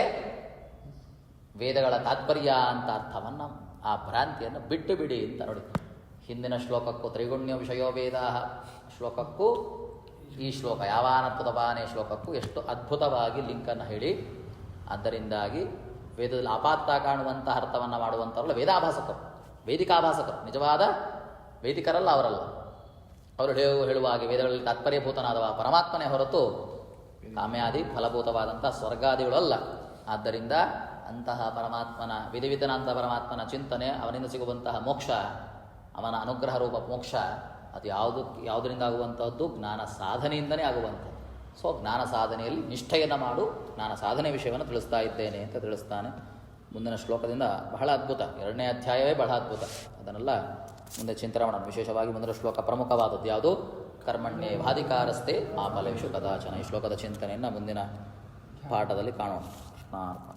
[SPEAKER 1] ವೇದಗಳ ತಾತ್ಪರ್ಯ ಅಂತ ಅರ್ಥವನ್ನು, ಆ ಭ್ರಾಂತಿಯನ್ನು ಬಿಟ್ಟು ಬಿಡಿ ಅಂತ ನೋಡಿ. ಹಿಂದಿನ ಶ್ಲೋಕಕ್ಕೂ ತ್ರಿಗುಣ್ಯ ವಿಷಯೋ ವೇದ ಶ್ಲೋಕಕ್ಕೂ ಈ ಶ್ಲೋಕ ಯಾವಾನರ್ಥದಪಾನೆ ಶ್ಲೋಕಕ್ಕೂ ಎಷ್ಟು ಅದ್ಭುತವಾಗಿ ಲಿಂಕನ್ನು ಹೇಳಿ, ಆದ್ದರಿಂದಾಗಿ ವೇದದಲ್ಲಿ ಆಪಾತ ಕಾಣುವಂತಹ ಅರ್ಥವನ್ನು ಮಾಡುವಂಥವರಲ್ಲ ವೇದಾಭಾಸಕರು, ವೇದಿಕಾಭಾಸಕರು. ನಿಜವಾದ ವೇದಿಕರಲ್ಲ ಅವರಲ್ಲ. ಅವರು ಹೇಳುವ ಹಾಗೆ ವೇದಗಳಲ್ಲಿ ತಾತ್ಪರ್ಯಭೂತನಾದವ ಪರಮಾತ್ಮನೇ ಹೊರತು ಕಾಮ್ಯಾದಿ ಫಲಭೂತವಾದಂಥ ಸ್ವರ್ಗಾದಿಗಳಲ್ಲ. ಆದ್ದರಿಂದ ಅಂತಹ ಪರಮಾತ್ಮನ ವಿಧಿವಿಧನಾಂತ ಪರಮಾತ್ಮನ ಚಿಂತನೆ, ಅವನಿಂದ ಸಿಗುವಂತಹ ಮೋಕ್ಷ, ಅವನ ಅನುಗ್ರಹ ರೂಪ ಮೋಕ್ಷ, ಅದು ಯಾವುದರಿಂದ ಆಗುವಂಥದ್ದು? ಜ್ಞಾನ ಸಾಧನೆಯಿಂದನೇ ಆಗುವಂಥದ್ದು. ಸೊ ಜ್ಞಾನ ಸಾಧನೆಯಲ್ಲಿ ನಿಷ್ಠೆಯನ್ನು ಮಾಡು, ಜ್ಞಾನ ಸಾಧನೆ ವಿಷಯವನ್ನು ತಿಳಿಸ್ತಾ ಇದ್ದೇನೆ ಅಂತ ತಿಳಿಸ್ತಾನೆ. ಮುಂದಿನ ಶ್ಲೋಕದಿಂದ ಬಹಳ ಅದ್ಭುತ, 2ನೇ ಅಧ್ಯಾಯವೇ ಬಹಳ ಅದ್ಭುತ. ಅದನ್ನೆಲ್ಲ ಮುಂದೆ ಚಿಂತನೆ ಮಾಡೋಣ. ವಿಶೇಷವಾಗಿ ಮುಂದಿನ ಶ್ಲೋಕ ಪ್ರಮುಖವಾದದ್ದು ಯಾವುದು? ಕರ್ಮಣ್ಯೇ ವಾಧಿಕಾರಸ್ತೆ ಮಾ ಫಲೇಷು ಕದಾಚನ. ಈ ಶ್ಲೋಕದ ಚಿಂತನೆಯನ್ನು ಮುಂದಿನ ಪಾಠದಲ್ಲಿ ಕಾಣೋಣ. ಕೃಷ್ಣಾರ್ಪಣ.